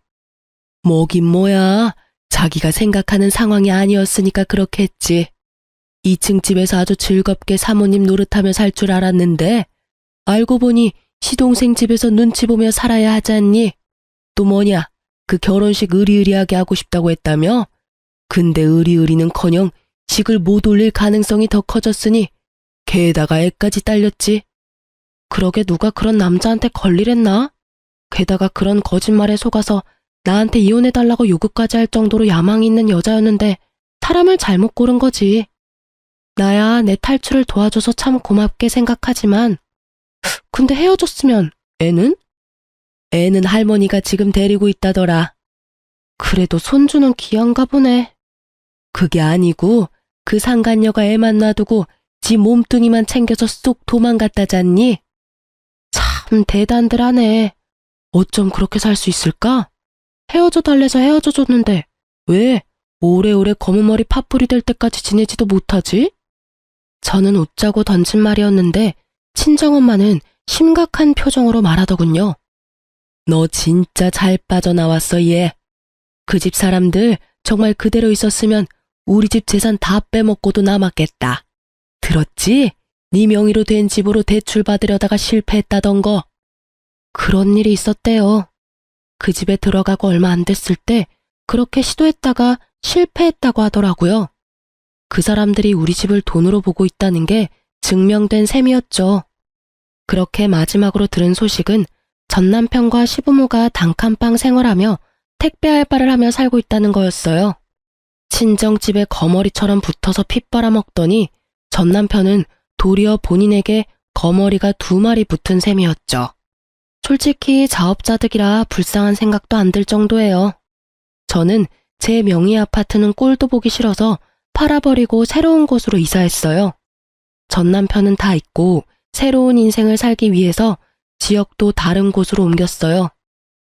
뭐긴 뭐야. 자기가 생각하는 상황이 아니었으니까 그렇게 했지. 2층 집에서 아주 즐겁게 사모님 노릇하며 살 줄 알았는데 알고 보니 시동생 집에서 눈치 보며 살아야 하지 않니? 또 뭐냐? 그 결혼식 으리으리하게 하고 싶다고 했다며? 근데 으리으리는커녕 식을 못 올릴 가능성이 더 커졌으니 게다가 애까지 딸렸지. 그러게 누가 그런 남자한테 걸리랬나? 게다가 그런 거짓말에 속아서 나한테 이혼해달라고 요구까지 할 정도로 야망이 있는 여자였는데 사람을 잘못 고른 거지. 나야 내 탈출을 도와줘서 참 고맙게 생각하지만 근데 헤어졌으면 애는? 애는 할머니가 지금 데리고 있다더라. 그래도 손주는 귀한가 보네. 그게 아니고 그 상간녀가 애만 놔두고 지 몸뚱이만 챙겨서 쏙 도망갔다잖니? 참 대단들 하네. 어쩜 그렇게 살 수 있을까? 헤어져 달래서 헤어져 줬는데 왜 오래오래 검은 머리 팥불이 될 때까지 지내지도 못하지? 저는 웃자고 던진 말이었는데 친정엄마는 심각한 표정으로 말하더군요. 너 진짜 잘 빠져나왔어 얘. 그 집 사람들 정말 그대로 있었으면 우리 집 재산 다 빼먹고도 남았겠다. 들었지? 네 명의로 된 집으로 대출 받으려다가 실패했다던 거. 그런 일이 있었대요. 그 집에 들어가고 얼마 안 됐을 때 그렇게 시도했다가 실패했다고 하더라고요. 그 사람들이 우리 집을 돈으로 보고 있다는 게 증명된 셈이었죠. 그렇게 마지막으로 들은 소식은 전 남편과 시부모가 단칸방 생활하며 택배 알바를 하며 살고 있다는 거였어요. 친정집에 거머리처럼 붙어서 핏 빨아먹더니 전 남편은 도리어 본인에게 거머리가 2마리 붙은 셈이었죠. 솔직히 자업자득이라 불쌍한 생각도 안 들 정도예요. 저는 제 명의 아파트는 꼴도 보기 싫어서 팔아버리고 새로운 곳으로 이사했어요. 전 남편은 다 잊고 새로운 인생을 살기 위해서 지역도 다른 곳으로 옮겼어요.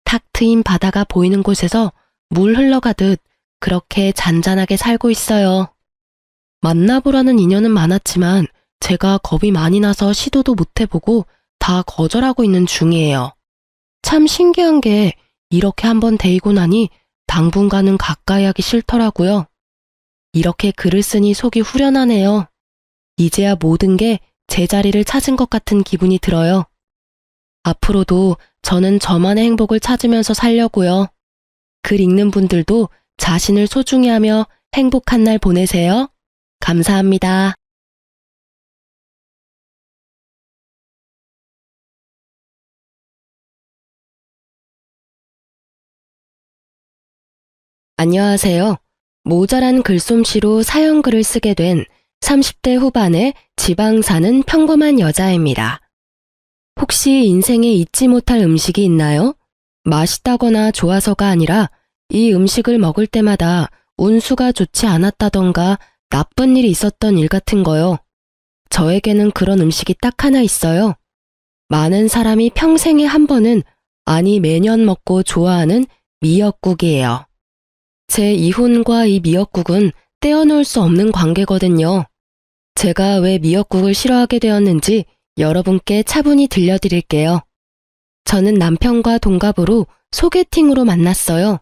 탁 트인 바다가 보이는 곳에서 물 흘러가듯 그렇게 잔잔하게 살고 있어요. 만나보라는 인연은 많았지만 제가 겁이 많이 나서 시도도 못 해보고 다 거절하고 있는 중이에요. 참 신기한 게 이렇게 한번 데이고 나니 당분간은 가까이 하기 싫더라고요. 이렇게 글을 쓰니 속이 후련하네요. 이제야 모든 게 제자리를 찾은 것 같은 기분이 들어요. 앞으로도 저는 저만의 행복을 찾으면서 살려고요. 글 읽는 분들도 자신을 소중히 하며 행복한 날 보내세요. 감사합니다. 안녕하세요. 모자란 글솜씨로 사연글을 쓰게 된 30대 후반의 지방 사는 평범한 여자입니다. 혹시 인생에 잊지 못할 음식이 있나요? 맛있다거나 좋아서가 아니라 이 음식을 먹을 때마다 운수가 좋지 않았다던가 나쁜 일이 있었던 일 같은 거요. 저에게는 그런 음식이 딱 하나 있어요. 많은 사람이 평생에 한 번은, 아니 매년 먹고 좋아하는 미역국이에요. 제 이혼과 이 미역국은 떼어놓을 수 없는 관계거든요. 제가 왜 미역국을 싫어하게 되었는지 여러분께 차분히 들려드릴게요. 저는 남편과 동갑으로 소개팅으로 만났어요.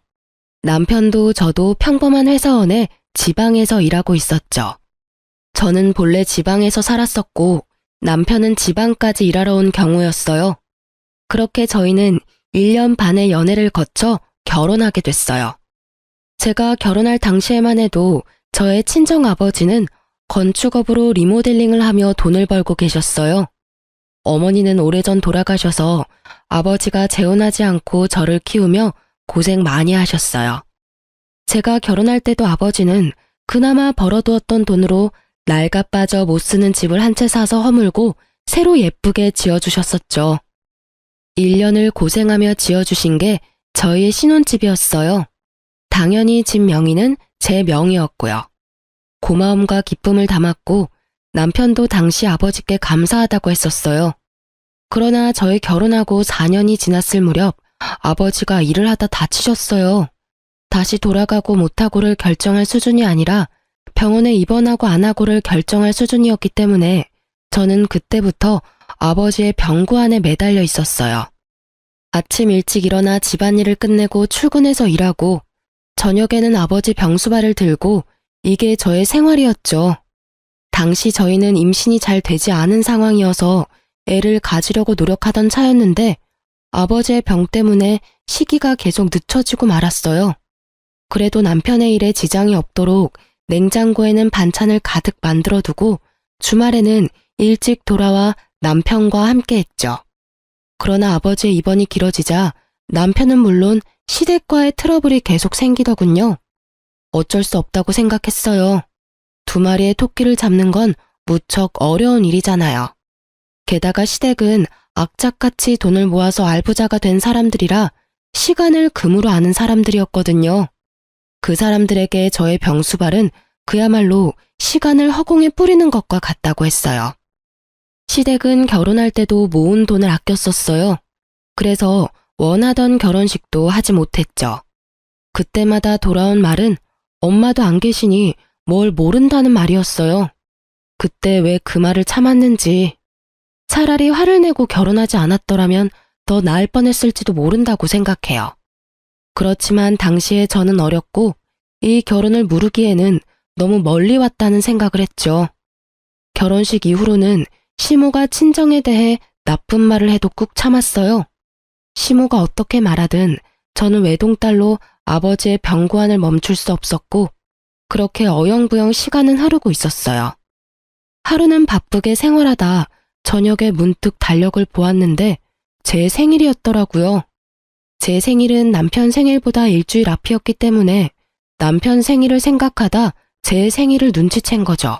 남편도 저도 평범한 회사원에 지방에서 일하고 있었죠. 저는 본래 지방에서 살았었고 남편은 지방까지 일하러 온 경우였어요. 그렇게 저희는 1년 반의 연애를 거쳐 결혼하게 됐어요. 제가 결혼할 당시에만 해도 저의 친정아버지는 건축업으로 리모델링을 하며 돈을 벌고 계셨어요. 어머니는 오래전 돌아가셔서 아버지가 재혼하지 않고 저를 키우며 고생 많이 하셨어요. 제가 결혼할 때도 아버지는 그나마 벌어두었던 돈으로 낡아 빠져 못 쓰는 집을 한 채 사서 허물고 새로 예쁘게 지어주셨었죠. 1년을 고생하며 지어주신 게 저희의 신혼집이었어요. 당연히 집 명의는 제 명의였고요. 고마움과 기쁨을 담았고 남편도 당시 아버지께 감사하다고 했었어요. 그러나 저희 결혼하고 4년이 지났을 무렵 아버지가 일을 하다 다치셨어요. 다시 돌아가고 못하고를 결정할 수준이 아니라 병원에 입원하고 안 하고를 결정할 수준이었기 때문에 저는 그때부터 아버지의 병구안에 매달려 있었어요. 아침 일찍 일어나 집안일을 끝내고 출근해서 일하고 저녁에는 아버지 병수발을 들고 이게 저의 생활이었죠. 당시 저희는 임신이 잘 되지 않은 상황이어서 애를 가지려고 노력하던 차였는데 아버지의 병 때문에 시기가 계속 늦춰지고 말았어요. 그래도 남편의 일에 지장이 없도록 냉장고에는 반찬을 가득 만들어두고 주말에는 일찍 돌아와 남편과 함께 했죠. 그러나 아버지의 입원이 길어지자 남편은 물론 시댁과의 트러블이 계속 생기더군요. 어쩔 수 없다고 생각했어요. 2마리의 토끼를 잡는 건 무척 어려운 일이잖아요. 게다가 시댁은 악착같이 돈을 모아서 알부자가 된 사람들이라 시간을 금으로 아는 사람들이었거든요. 그 사람들에게 저의 병수발은 그야말로 시간을 허공에 뿌리는 것과 같다고 했어요. 시댁은 결혼할 때도 모은 돈을 아껴 썼어요. 그래서 원하던 결혼식도 하지 못했죠. 그때마다 돌아온 말은 엄마도 안 계시니 뭘 모른다는 말이었어요. 그때 왜 그 말을 참았는지. 차라리 화를 내고 결혼하지 않았더라면 더 나을 뻔했을지도 모른다고 생각해요. 그렇지만 당시에 저는 어렸고 이 결혼을 무르기에는 너무 멀리 왔다는 생각을 했죠. 결혼식 이후로는 시모가 친정에 대해 나쁜 말을 해도 꾹 참았어요. 시모가 어떻게 말하든 저는 외동딸로 아버지의 병구안을 멈출 수 없었고 그렇게 어영부영 시간은 흐르고 있었어요. 하루는 바쁘게 생활하다 저녁에 문득 달력을 보았는데 제 생일이었더라고요. 제 생일은 남편 생일보다 일주일 앞이었기 때문에 남편 생일을 생각하다 제 생일을 눈치챈 거죠.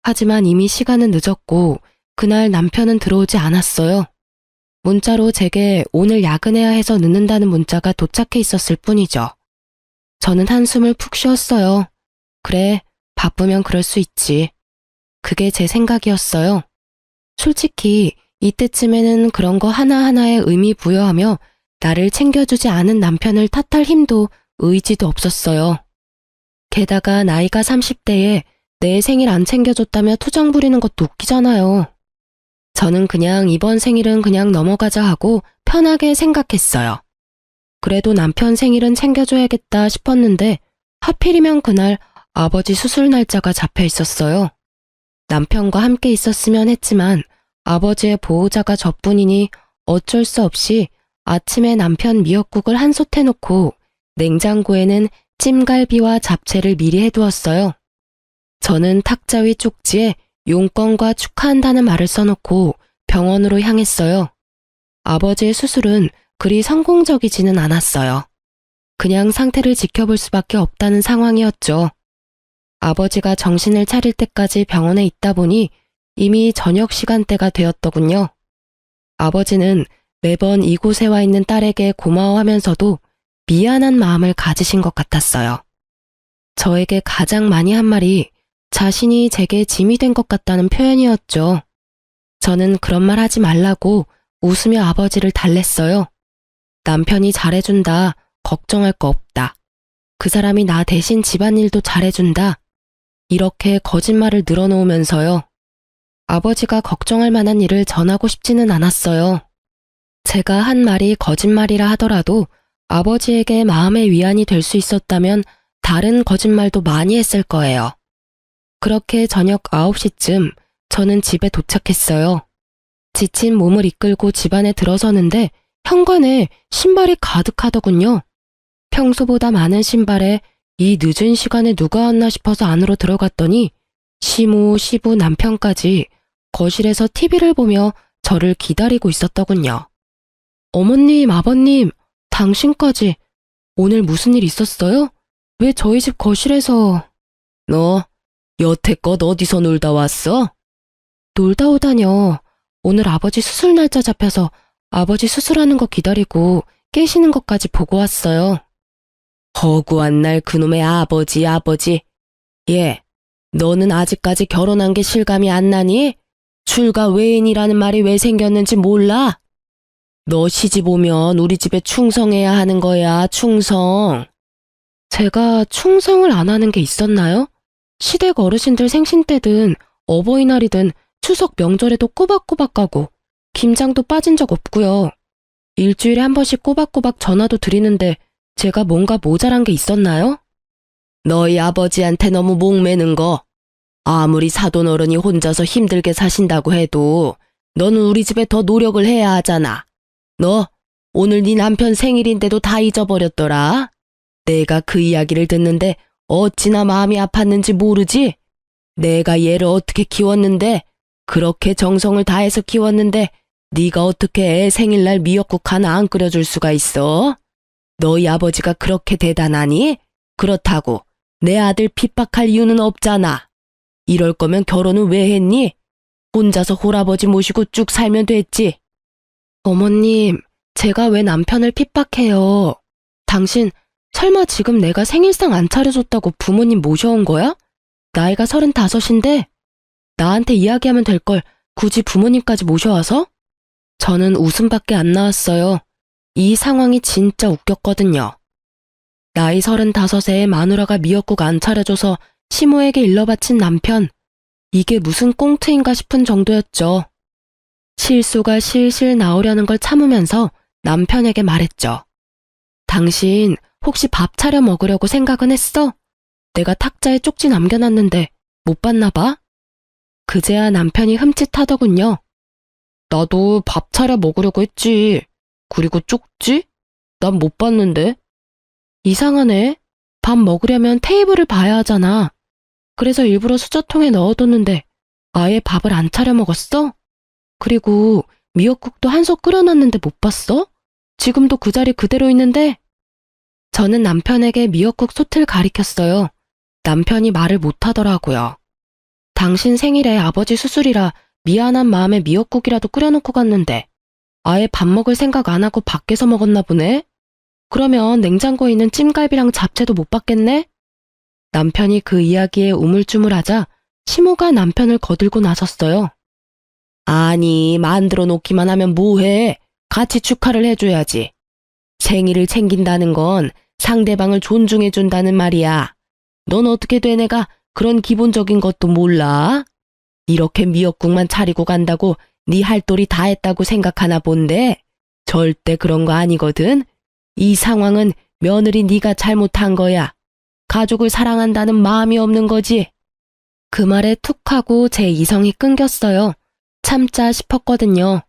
하지만 이미 시간은 늦었고 그날 남편은 들어오지 않았어요. 문자로 제게 오늘 야근해야 해서 늦는다는 문자가 도착해 있었을 뿐이죠. 저는 한숨을 푹 쉬었어요. 그래, 바쁘면 그럴 수 있지. 그게 제 생각이었어요. 솔직히 이때쯤에는 그런 거 하나하나에 의미 부여하며 나를 챙겨주지 않은 남편을 탓할 힘도 의지도 없었어요. 게다가 나이가 30대에 내 생일 안 챙겨줬다며 투정 부리는 것도 웃기잖아요. 저는 그냥 이번 생일은 그냥 넘어가자 하고 편하게 생각했어요. 그래도 남편 생일은 챙겨줘야겠다 싶었는데 하필이면 그날 아버지 수술 날짜가 잡혀 있었어요. 남편과 함께 있었으면 했지만 아버지의 보호자가 저뿐이니 어쩔 수 없이 아침에 남편 미역국을 한솥 해놓고 냉장고에는 찜갈비와 잡채를 미리 해두었어요. 저는 탁자 위 쪽지에 용건과 축하한다는 말을 써놓고 병원으로 향했어요. 아버지의 수술은 그리 성공적이지는 않았어요. 그냥 상태를 지켜볼 수밖에 없다는 상황이었죠. 아버지가 정신을 차릴 때까지 병원에 있다 보니 이미 저녁 시간대가 되었더군요. 아버지는 매번 이곳에 와 있는 딸에게 고마워하면서도 미안한 마음을 가지신 것 같았어요. 저에게 가장 많이 한 말이 자신이 제게 짐이 된 것 같다는 표현이었죠. 저는 그런 말 하지 말라고 웃으며 아버지를 달랬어요. 남편이 잘해준다. 걱정할 거 없다. 그 사람이 나 대신 집안일도 잘해준다. 이렇게 거짓말을 늘어놓으면서요. 아버지가 걱정할 만한 일을 전하고 싶지는 않았어요. 제가 한 말이 거짓말이라 하더라도 아버지에게 마음의 위안이 될 수 있었다면 다른 거짓말도 많이 했을 거예요. 그렇게 저녁 9시쯤 저는 집에 도착했어요. 지친 몸을 이끌고 집 안에 들어서는데 현관에 신발이 가득하더군요. 평소보다 많은 신발에 이 늦은 시간에 누가 왔나 싶어서 안으로 들어갔더니 시모, 시부, 남편까지 거실에서 TV를 보며 저를 기다리고 있었더군요. 어머님, 아버님, 당신까지 오늘 무슨 일 있었어요? 왜 저희 집 거실에서... 너 여태껏 어디서 놀다 왔어? 놀다 오다뇨. 오늘 아버지 수술 날짜 잡혀서 아버지 수술하는 거 기다리고 깨시는 것까지 보고 왔어요. 허구한 날 그놈의 아버지. 예, 너는 아직까지 결혼한 게 실감이 안 나니? 출가 외인이라는 말이 왜 생겼는지 몰라? 너 시집 오면 우리 집에 충성해야 하는 거야, 충성. 제가 충성을 안 하는 게 있었나요? 시댁 어르신들 생신 때든 어버이날이든 추석 명절에도 꼬박꼬박 가고 김장도 빠진 적 없고요. 일주일에 한 번씩 꼬박꼬박 전화도 드리는데 제가 뭔가 모자란 게 있었나요? 너희 아버지한테 너무 목매는 거. 아무리 사돈어른이 혼자서 힘들게 사신다고 해도 너는 우리 집에 더 노력을 해야 하잖아. 너 오늘 네 남편 생일인데도 다 잊어버렸더라. 내가 그 이야기를 듣는데 어찌나 마음이 아팠는지 모르지? 내가 얘를 어떻게 키웠는데, 그렇게 정성을 다해서 키웠는데 네가 어떻게 애 생일날 미역국 하나 안 끓여줄 수가 있어? 너희 아버지가 그렇게 대단하니? 그렇다고 내 아들 핍박할 이유는 없잖아. 이럴 거면 결혼은 왜 했니? 혼자서 홀아버지 모시고 쭉 살면 됐지. 어머님, 제가 왜 남편을 핍박해요? 당신 설마 지금 내가 생일상 안 차려줬다고 부모님 모셔온 거야? 나이가 35인데 나한테 이야기하면 될 걸 굳이 부모님까지 모셔와서? 저는 웃음밖에 안 나왔어요. 이 상황이 진짜 웃겼거든요. 나이 35에 마누라가 미역국 안 차려줘서 시모에게 일러바친 남편. 이게 무슨 꽁트인가 싶은 정도였죠. 실수가 실실 나오려는 걸 참으면서 남편에게 말했죠. 당신 혹시 밥 차려 먹으려고 생각은 했어? 내가 탁자에 쪽지 남겨놨는데 못 봤나 봐? 그제야 남편이 흠칫하더군요. 나도 밥 차려 먹으려고 했지. 그리고 쪽지? 난 못 봤는데. 이상하네. 밥 먹으려면 테이블을 봐야 하잖아. 그래서 일부러 수저통에 넣어뒀는데 아예 밥을 안 차려 먹었어? 그리고 미역국도 한솥 끓여놨는데 못 봤어? 지금도 그 자리 그대로 있는데? 저는 남편에게 미역국 솥을 가리켰어요. 남편이 말을 못하더라고요. 당신 생일에 아버지 수술이라 미안한 마음에 미역국이라도 끓여놓고 갔는데 아예 밥 먹을 생각 안 하고 밖에서 먹었나 보네? 그러면 냉장고에 있는 찜갈비랑 잡채도 못 봤겠네? 남편이 그 이야기에 우물쭈물하자 시모가 남편을 거들고 나섰어요. 아니, 만들어 놓기만 하면 뭐해? 같이 축하를 해줘야지. 생일을 챙긴다는 건 상대방을 존중해준다는 말이야. 넌 어떻게 돼 내가 그런 기본적인 것도 몰라? 이렇게 미역국만 차리고 간다고 네 할 도리 다 했다고 생각하나 본데 절대 그런 거 아니거든. 이 상황은 며느리 네가 잘못한 거야. 가족을 사랑한다는 마음이 없는 거지. 그 말에 툭 하고 제 이성이 끊겼어요. 참자 싶었거든요.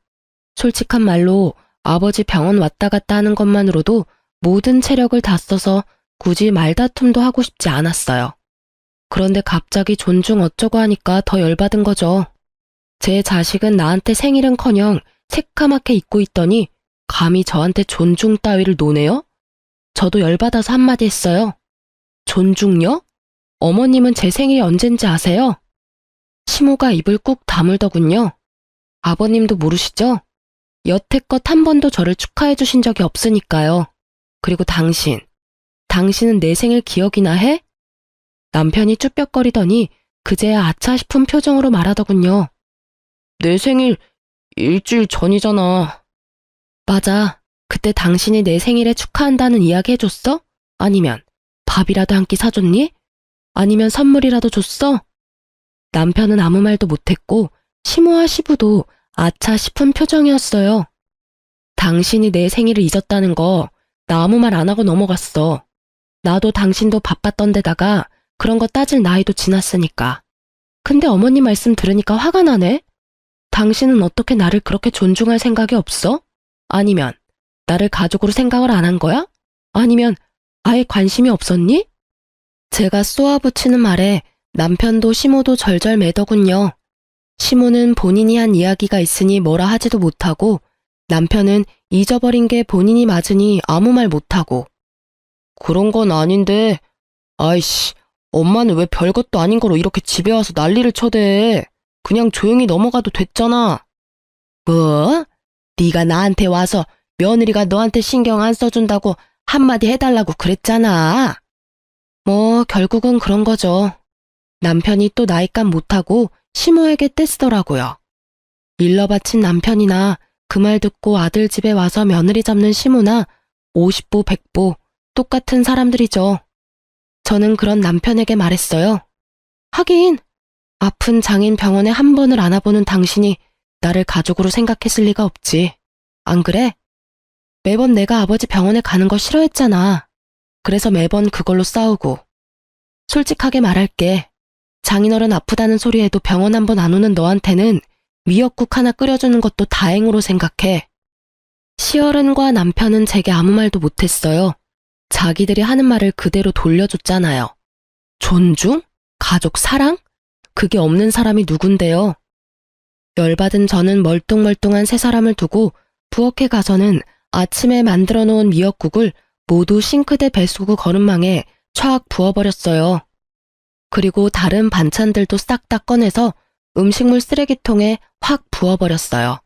솔직한 말로 아버지 병원 왔다 갔다 하는 것만으로도 모든 체력을 다 써서 굳이 말다툼도 하고 싶지 않았어요. 그런데 갑자기 존중 어쩌고 하니까 더 열받은 거죠. 제 자식은 나한테 생일은커녕 새까맣게 잊고 있더니 감히 저한테 존중 따위를 노네요? 저도 열받아서 한마디 했어요. 존중요? 어머님은 제 생일이 언젠지 아세요? 시모가 입을 꾹 다물더군요. 아버님도 모르시죠? 여태껏 한 번도 저를 축하해 주신 적이 없으니까요. 그리고 당신은 내 생일 기억이나 해? 남편이 쭈뼛거리더니 그제야 아차 싶은 표정으로 말하더군요. 내 생일 일주일 전이잖아. 맞아. 그때 당신이 내 생일에 축하한다는 이야기 해줬어? 아니면 밥이라도 한 끼 사줬니? 아니면 선물이라도 줬어? 남편은 아무 말도 못했고 시모와 시부도 아차 싶은 표정이었어요. 당신이 내 생일을 잊었다는 거 나 아무 말 안 하고 넘어갔어. 나도 당신도 바빴던 데다가 그런 거 따질 나이도 지났으니까. 근데 어머님 말씀 들으니까 화가 나네? 당신은 어떻게 나를 그렇게 존중할 생각이 없어? 아니면 나를 가족으로 생각을 안 한 거야? 아니면 아예 관심이 없었니? 제가 쏘아붙이는 말에 남편도 시모도 절절 매더군요. 시모는 본인이 한 이야기가 있으니 뭐라 하지도 못하고 남편은 잊어버린 게 본인이 맞으니 아무 말 못하고. 그런 건 아닌데. 아이씨, 엄마는 왜 별것도 아닌 거로 이렇게 집에 와서 난리를 쳐대. 그냥 조용히 넘어가도 됐잖아. 뭐? 네가 나한테 와서 며느리가 너한테 신경 안 써준다고 한마디 해달라고 그랬잖아. 뭐 결국은 그런 거죠. 남편이 또 나이값 못하고 시모에게 떼쓰더라고요. 일러 바친 남편이나 그 말 듣고 아들 집에 와서 며느리 잡는 시모나 50보 100보 똑같은 사람들이죠. 저는 그런 남편에게 말했어요. 하긴 아픈 장인 병원에 한 번을 안아보는 당신이 나를 가족으로 생각했을 리가 없지. 안 그래? 매번 내가 아버지 병원에 가는 거 싫어했잖아. 그래서 매번 그걸로 싸우고. 솔직하게 말할게. 장인어른 아프다는 소리에도 병원 한 번 안 오는 너한테는 미역국 하나 끓여주는 것도 다행으로 생각해. 시어른과 남편은 제게 아무 말도 못했어요. 자기들이 하는 말을 그대로 돌려줬잖아요. 존중? 가족 사랑? 그게 없는 사람이 누군데요? 열받은 저는 멀뚱멀뚱한 세 사람을 두고 부엌에 가서는 아침에 만들어 놓은 미역국을 모두 싱크대 배수구 거름망에 촥 부어버렸어요. 그리고 다른 반찬들도 싹 다 꺼내서 음식물 쓰레기통에 확 부어버렸어요.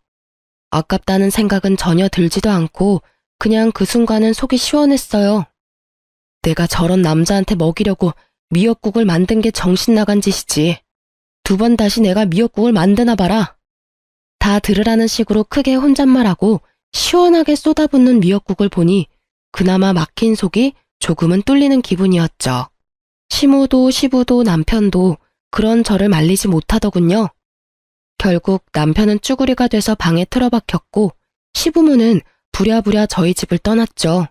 아깝다는 생각은 전혀 들지도 않고 그냥 그 순간은 속이 시원했어요. 내가 저런 남자한테 먹이려고 미역국을 만든 게 정신 나간 짓이지. 두 번 다시 내가 미역국을 만드나 봐라. 다 들으라는 식으로 크게 혼잣말하고 시원하게 쏟아붓는 미역국을 보니 그나마 막힌 속이 조금은 뚫리는 기분이었죠. 시모도 시부도 남편도 그런 저를 말리지 못하더군요. 결국 남편은 쭈구리가 돼서 방에 틀어박혔고 시부모는 부랴부랴 저희 집을 떠났죠.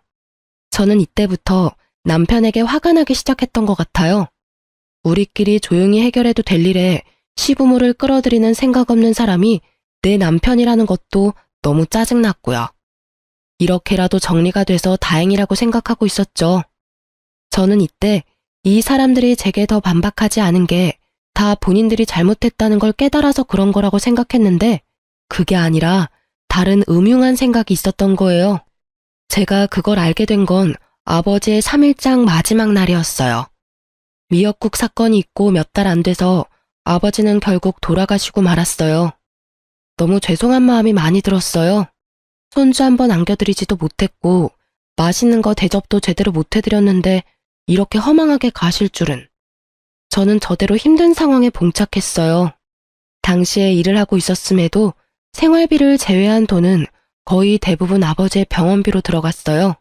저는 이때부터 남편에게 화가 나기 시작했던 것 같아요. 우리끼리 조용히 해결해도 될 일에 시부모를 끌어들이는 생각 없는 사람이 내 남편이라는 것도 너무 짜증났고요. 이렇게라도 정리가 돼서 다행이라고 생각하고 있었죠. 저는 이때 이 사람들이 제게 더 반박하지 않은 게 다 본인들이 잘못했다는 걸 깨달아서 그런 거라고 생각했는데 그게 아니라 다른 음흉한 생각이 있었던 거예요. 제가 그걸 알게 된 건 아버지의 3일장 마지막 날이었어요. 미역국 사건이 있고 몇 달 안 돼서 아버지는 결국 돌아가시고 말았어요. 너무 죄송한 마음이 많이 들었어요. 손주 한 번 안겨드리지도 못했고 맛있는 거 대접도 제대로 못 해드렸는데 이렇게 허망하게 가실 줄은. 저는 저대로 힘든 상황에 봉착했어요. 당시에 일을 하고 있었음에도 생활비를 제외한 돈은 거의 대부분 아버지의 병원비로 들어갔어요.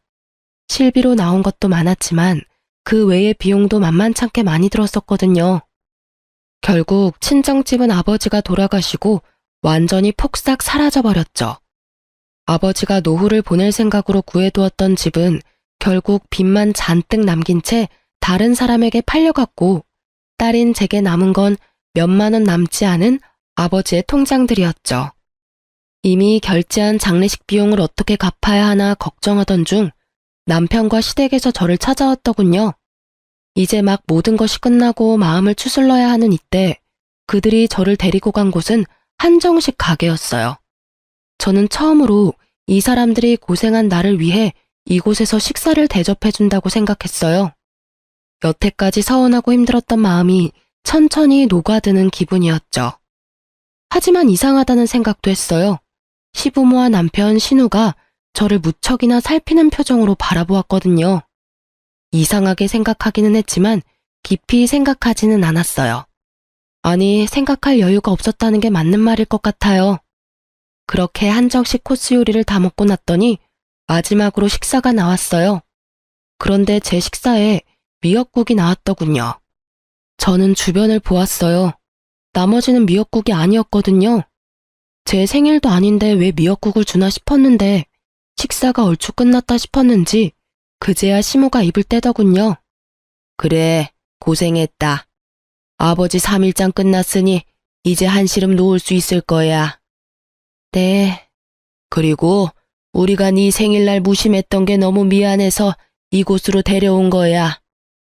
실비로 나온 것도 많았지만 그 외의 비용도 만만찮게 많이 들었었거든요. 결국 친정집은 아버지가 돌아가시고 완전히 폭삭 사라져버렸죠. 아버지가 노후를 보낼 생각으로 구해두었던 집은 결국 빚만 잔뜩 남긴 채 다른 사람에게 팔려갔고 딸인 제게 남은 건 몇만 원 남지 않은 아버지의 통장들이었죠. 이미 결제한 장례식 비용을 어떻게 갚아야 하나 걱정하던 중 남편과 시댁에서 저를 찾아왔더군요. 이제 막 모든 것이 끝나고 마음을 추슬러야 하는 이때 그들이 저를 데리고 간 곳은 한정식 가게였어요. 저는 처음으로 이 사람들이 고생한 나를 위해 이곳에서 식사를 대접해준다고 생각했어요. 여태까지 서운하고 힘들었던 마음이 천천히 녹아드는 기분이었죠. 하지만 이상하다는 생각도 했어요. 시부모와 남편 신우가 저를 무척이나 살피는 표정으로 바라보았거든요. 이상하게 생각하기는 했지만 깊이 생각하지는 않았어요. 아니, 생각할 여유가 없었다는 게 맞는 말일 것 같아요. 그렇게 한정식 코스 요리를 다 먹고 났더니 마지막으로 식사가 나왔어요. 그런데 제 식사에 미역국이 나왔더군요. 저는 주변을 보았어요. 나머지는 미역국이 아니었거든요. 제 생일도 아닌데 왜 미역국을 주나 싶었는데 식사가 얼추 끝났다 싶었는지 그제야 시모가 입을 떼더군요. 그래, 고생했다. 아버지 3일장 끝났으니 이제 한시름 놓을 수 있을 거야. 네. 그리고 우리가 네 생일날 무심했던 게 너무 미안해서 이곳으로 데려온 거야.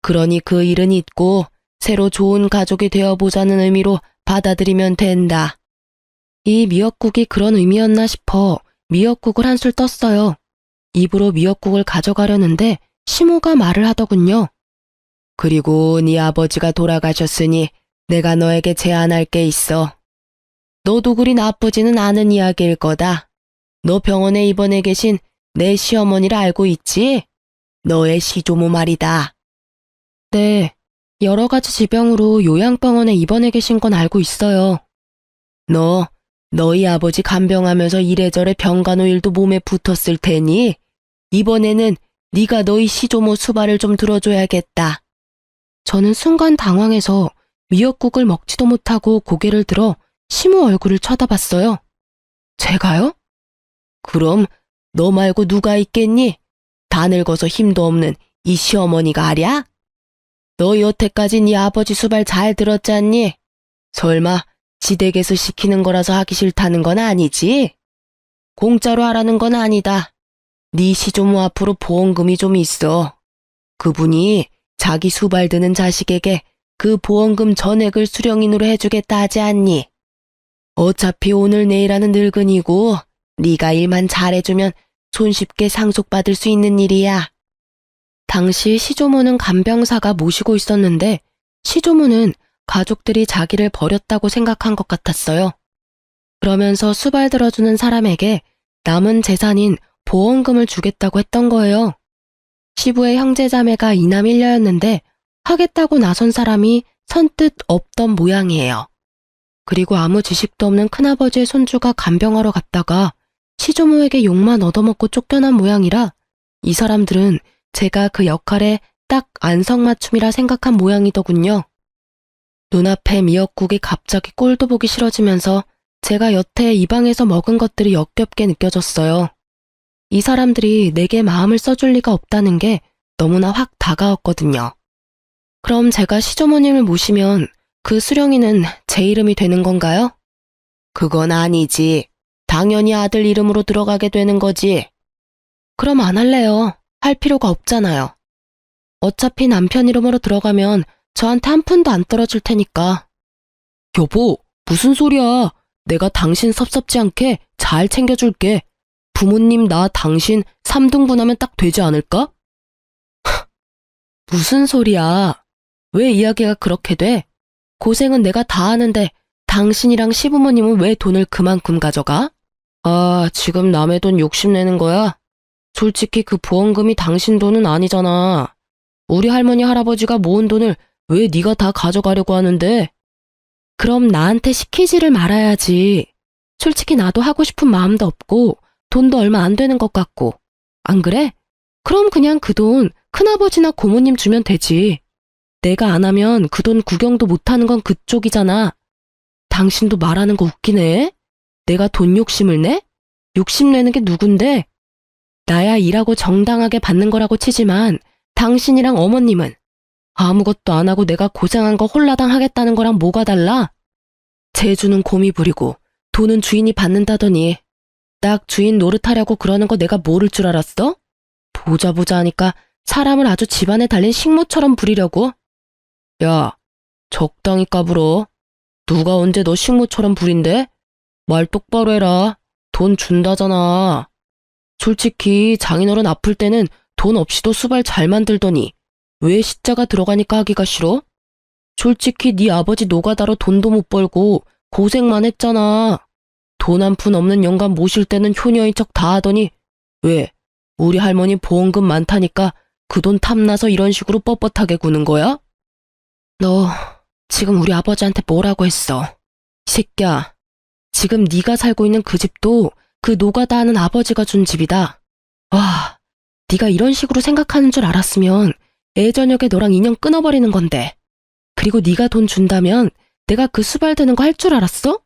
그러니 그 일은 잊고 새로 좋은 가족이 되어보자는 의미로 받아들이면 된다. 이 미역국이 그런 의미였나 싶어 미역국을 한술 떴어요. 입으로 미역국을 가져가려는데 시모가 말을 하더군요. 그리고 네 아버지가 돌아가셨으니 내가 너에게 제안할 게 있어. 너도 그리 나쁘지는 않은 이야기일 거다. 너 병원에 입원해 계신 내 시어머니를 알고 있지? 너의 시조모 말이다. 네, 여러 가지 지병으로 요양병원에 입원해 계신 건 알고 있어요. 너희 아버지 간병하면서 이래저래 병간호일도 몸에 붙었을 테니 이번에는 네가 너희 시조모 수발을 좀 들어줘야겠다. 저는 순간 당황해서 미역국을 먹지도 못하고 고개를 들어 시모 얼굴을 쳐다봤어요. 제가요? 그럼 너 말고 누가 있겠니? 다 늙어서 힘도 없는 이 시어머니가 아랴? 너 여태까지 네 아버지 수발 잘 들었잖니? 설마 지댁에서 시키는 거라서 하기 싫다는 건 아니지? 공짜로 하라는 건 아니다. 네 시조모 앞으로 보험금이 좀 있어. 그분이 자기 수발 드는 자식에게 그 보험금 전액을 수령인으로 해주겠다 하지 않니? 어차피 오늘 내일 하는 늙은이고 네가 일만 잘해주면 손쉽게 상속받을 수 있는 일이야. 당시 시조모는 간병사가 모시고 있었는데 시조모는 가족들이 자기를 버렸다고 생각한 것 같았어요. 그러면서 수발 들어주는 사람에게 남은 재산인 보험금을 주겠다고 했던 거예요. 시부의 형제자매가 이남 일녀였는데 하겠다고 나선 사람이 선뜻 없던 모양이에요. 그리고 아무 지식도 없는 큰아버지의 손주가 간병하러 갔다가 시조모에게 욕만 얻어먹고 쫓겨난 모양이라 이 사람들은 제가 그 역할에 딱 안성맞춤이라 생각한 모양이더군요. 눈앞에 미역국이 갑자기 꼴도 보기 싫어지면서 제가 여태 이 방에서 먹은 것들이 역겹게 느껴졌어요. 이 사람들이 내게 마음을 써줄 리가 없다는 게 너무나 확 다가왔거든요. 그럼 제가 시조모님을 모시면 그 수령이는 제 이름이 되는 건가요? 그건 아니지. 당연히 아들 이름으로 들어가게 되는 거지. 그럼 안 할래요. 할 필요가 없잖아요. 어차피 남편 이름으로 들어가면 저한테 한 푼도 안 떨어질 테니까. 여보, 무슨 소리야. 내가 당신 섭섭지 않게 잘 챙겨줄게. 부모님 나 당신 3등분하면 딱 되지 않을까? 무슨 소리야. 왜 이야기가 그렇게 돼? 고생은 내가 다 하는데 당신이랑 시부모님은 왜 돈을 그만큼 가져가? 아, 지금 남의 돈 욕심내는 거야? 솔직히 그 보험금이 당신 돈은 아니잖아. 우리 할머니 할아버지가 모은 돈을 왜 네가 다 가져가려고 하는데? 그럼 나한테 시키지를 말아야지. 솔직히 나도 하고 싶은 마음도 없고 돈도 얼마 안 되는 것 같고. 안 그래? 그럼 그냥 그 돈 큰아버지나 고모님 주면 되지. 내가 안 하면 그 돈 구경도 못하는 건 그쪽이잖아. 당신도 말하는 거 웃기네. 내가 돈 욕심을 내? 욕심내는 게 누군데? 나야 일하고 정당하게 받는 거라고 치지만 당신이랑 어머님은 아무것도 안 하고 내가 고생한 거 홀라당 하겠다는 거랑 뭐가 달라? 재주는 곰이 부리고 돈은 주인이 받는다더니 딱 주인 노릇하려고 그러는 거 내가 모를 줄 알았어? 보자 하니까 사람을 아주 집안에 달린 식모처럼 부리려고? 야, 적당히 까불어. 누가 언제 너 식모처럼 부린대? 말 똑바로 해라. 돈 준다잖아. 솔직히 장인어른 아플 때는 돈 없이도 수발 잘 만들더니 왜 시자가 들어가니까 하기가 싫어? 솔직히 네 아버지 노가다로 돈도 못 벌고 고생만 했잖아. 돈 한 푼 없는 영감 모실 때는 효녀인 척 다 하더니 왜 우리 할머니 보험금 많다니까 그 돈 탐나서 이런 식으로 뻣뻣하게 구는 거야? 너 지금 우리 아버지한테 뭐라고 했어? 이 새끼야, 지금 네가 살고 있는 그 집도 그 노가다 하는 아버지가 준 집이다. 와, 네가 이런 식으로 생각하는 줄 알았으면 애저녁에 너랑 인연 끊어버리는 건데. 그리고 네가 돈 준다면 내가 그 수발 드는 거 할 줄 알았어?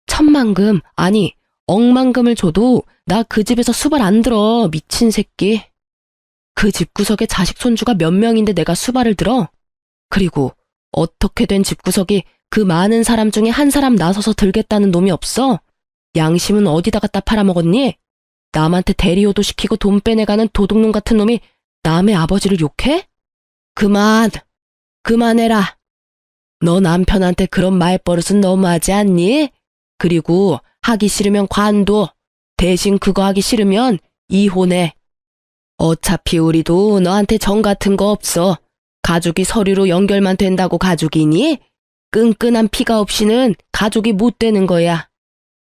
천만금, 아니 억만금을 줘도 나 그 집에서 수발 안 들어, 미친 새끼. 그 집구석에 자식 손주가 몇 명인데 내가 수발을 들어? 그리고 어떻게 된 집구석이 그 많은 사람 중에 한 사람 나서서 들겠다는 놈이 없어? 양심은 어디다 갖다 팔아먹었니? 남한테 대리호도 시키고 돈 빼내가는 도둑놈 같은 놈이 남의 아버지를 욕해? 그만해라. 너 남편한테 그런 말버릇은 너무하지 않니? 그리고 하기 싫으면 관둬. 대신 그거 하기 싫으면 이혼해. 어차피 우리도 너한테 정 같은 거 없어. 가족이 서류로 연결만 된다고 가족이니? 끈끈한 피가 없이는 가족이 못 되는 거야.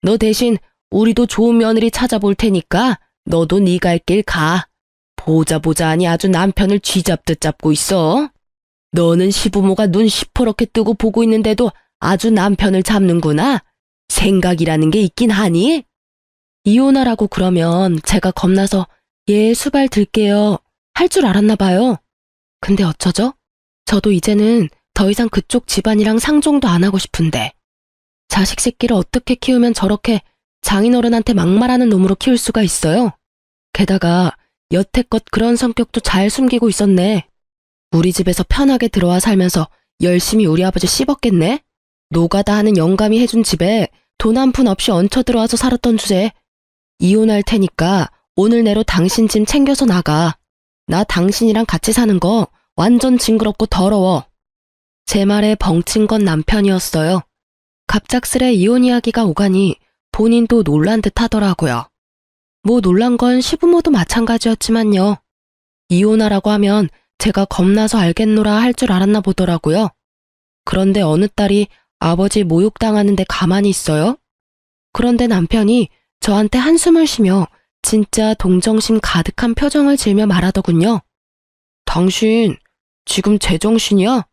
너 대신 우리도 좋은 며느리 찾아볼 테니까 너도 네 갈 길 가. 보자 하니 아주 남편을 쥐잡듯 잡고 있어. 너는 시부모가 눈 시퍼렇게 뜨고 보고 있는데도 아주 남편을 잡는구나. 생각이라는 게 있긴 하니? 이혼하라고 그러면 제가 겁나서 예, 수발 들게요 할 줄 알았나 봐요. 근데 어쩌죠? 저도 이제는 더 이상 그쪽 집안이랑 상종도 안 하고 싶은데. 자식 새끼를 어떻게 키우면 저렇게 장인어른한테 막말하는 놈으로 키울 수가 있어요? 게다가 여태껏 그런 성격도 잘 숨기고 있었네. 우리 집에서 편하게 들어와 살면서 열심히 우리 아버지 씹었겠네? 노가다 하는 영감이 해준 집에 돈 한 푼 없이 얹혀 들어와서 살았던 주제에 이혼할 테니까 오늘 내로 당신 짐 챙겨서 나가. 나 당신이랑 같이 사는 거 완전 징그럽고 더러워. 제 말에 벙친 건 남편이었어요. 갑작스레 이혼 이야기가 오가니 본인도 놀란 듯 하더라고요. 뭐 놀란 건 시부모도 마찬가지였지만요. 이혼하라고 하면 제가 겁나서 알겠노라 할 줄 알았나 보더라고요. 그런데 어느 딸이 아버지 모욕당하는데 가만히 있어요? 그런데 남편이 저한테 한숨을 쉬며 진짜 동정심 가득한 표정을 지으며 말하더군요. 당신 지금 제정신이야?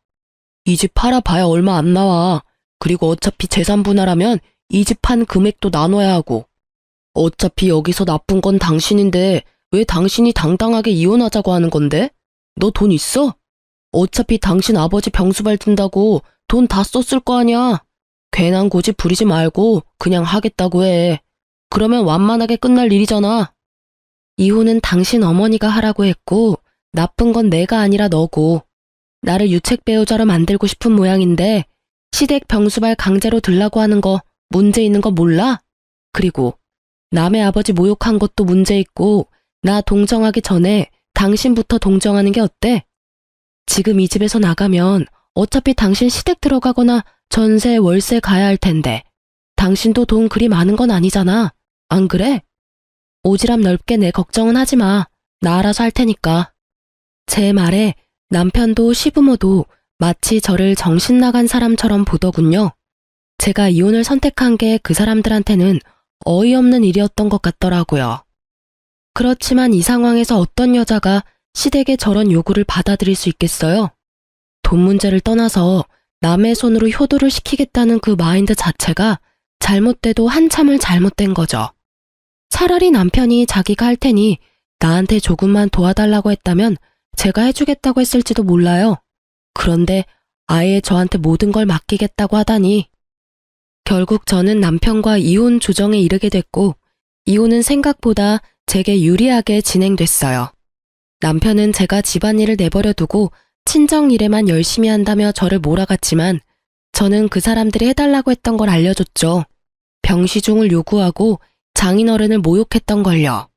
이 집 팔아봐야 얼마 안 나와. 그리고 어차피 재산 분할하면 이 집 판 금액도 나눠야 하고. 어차피 여기서 나쁜 건 당신인데 왜 당신이 당당하게 이혼하자고 하는 건데? 너 돈 있어? 어차피 당신 아버지 병수발 든다고 돈 다 썼을 거 아니야. 괜한 고집 부리지 말고 그냥 하겠다고 해. 그러면 완만하게 끝날 일이잖아. 이혼은 당신 어머니가 하라고 했고 나쁜 건 내가 아니라 너고. 나를 유책 배우자로 만들고 싶은 모양인데 시댁 병수발 강제로 들라고 하는 거 문제 있는 거 몰라? 그리고 남의 아버지 모욕한 것도 문제 있고 나 동정하기 전에 당신부터 동정하는 게 어때? 지금 이 집에서 나가면 어차피 당신 시댁 들어가거나 전세 월세 가야 할 텐데 당신도 돈 그리 많은 건 아니잖아. 안 그래? 오지랖 넓게 내 걱정은 하지 마. 나 알아서 할 테니까. 제 말에 남편도 시부모도 마치 저를 정신 나간 사람처럼 보더군요. 제가 이혼을 선택한 게 그 사람들한테는 어이없는 일이었던 것 같더라고요. 그렇지만 이 상황에서 어떤 여자가 시댁의 저런 요구를 받아들일 수 있겠어요? 돈 문제를 떠나서 남의 손으로 효도를 시키겠다는 그 마인드 자체가 잘못돼도 한참을 잘못된 거죠. 차라리 남편이 자기가 할 테니 나한테 조금만 도와달라고 했다면 제가 해주겠다고 했을지도 몰라요. 그런데 아예 저한테 모든 걸 맡기겠다고 하다니. 결국 저는 남편과 이혼 조정에 이르게 됐고 이혼은 생각보다 제게 유리하게 진행됐어요. 남편은 제가 집안일을 내버려 두고 친정 일에만 열심히 한다며 저를 몰아갔지만 저는 그 사람들이 해달라고 했던 걸 알려줬죠. 병시중을 요구하고 장인어른을 모욕했던 걸요.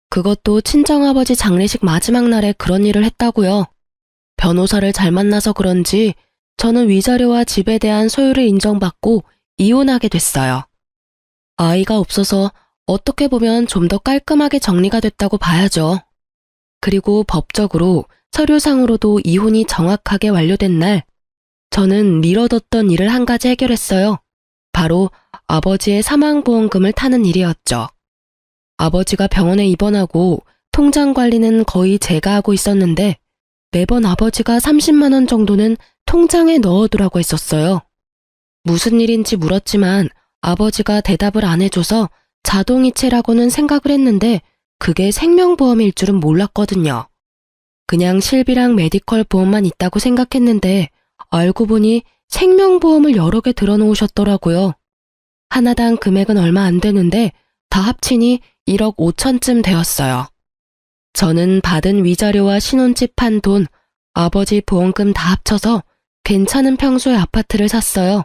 그것도 친정아버지 장례식 마지막 날에 그런 일을 했다고요. 변호사를 잘 만나서 그런지 저는 위자료와 집에 대한 소유를 인정받고 이혼하게 됐어요. 아이가 없어서 어떻게 보면 좀 더 깔끔하게 정리가 됐다고 봐야죠. 그리고 법적으로 서류상으로도 이혼이 정확하게 완료된 날, 저는 미뤄뒀던 일을 한 가지 해결했어요. 바로 아버지의 사망보험금을 타는 일이었죠. 아버지가 병원에 입원하고 통장 관리는 거의 제가 하고 있었는데 매번 아버지가 30만 원 정도는 통장에 넣어두라고 했었어요. 무슨 일인지 물었지만 아버지가 대답을 안 해줘서 자동이체라고는 생각을 했는데 그게 생명보험일 줄은 몰랐거든요. 그냥 실비랑 메디컬 보험만 있다고 생각했는데 알고 보니 생명보험을 여러 개 들어놓으셨더라고요. 하나당 금액은 얼마 안 되는데 다 합치니 1억 5천쯤 되었어요. 저는 받은 위자료와 신혼집 한 돈, 아버지 보험금 다 합쳐서 괜찮은 평수의 아파트를 샀어요.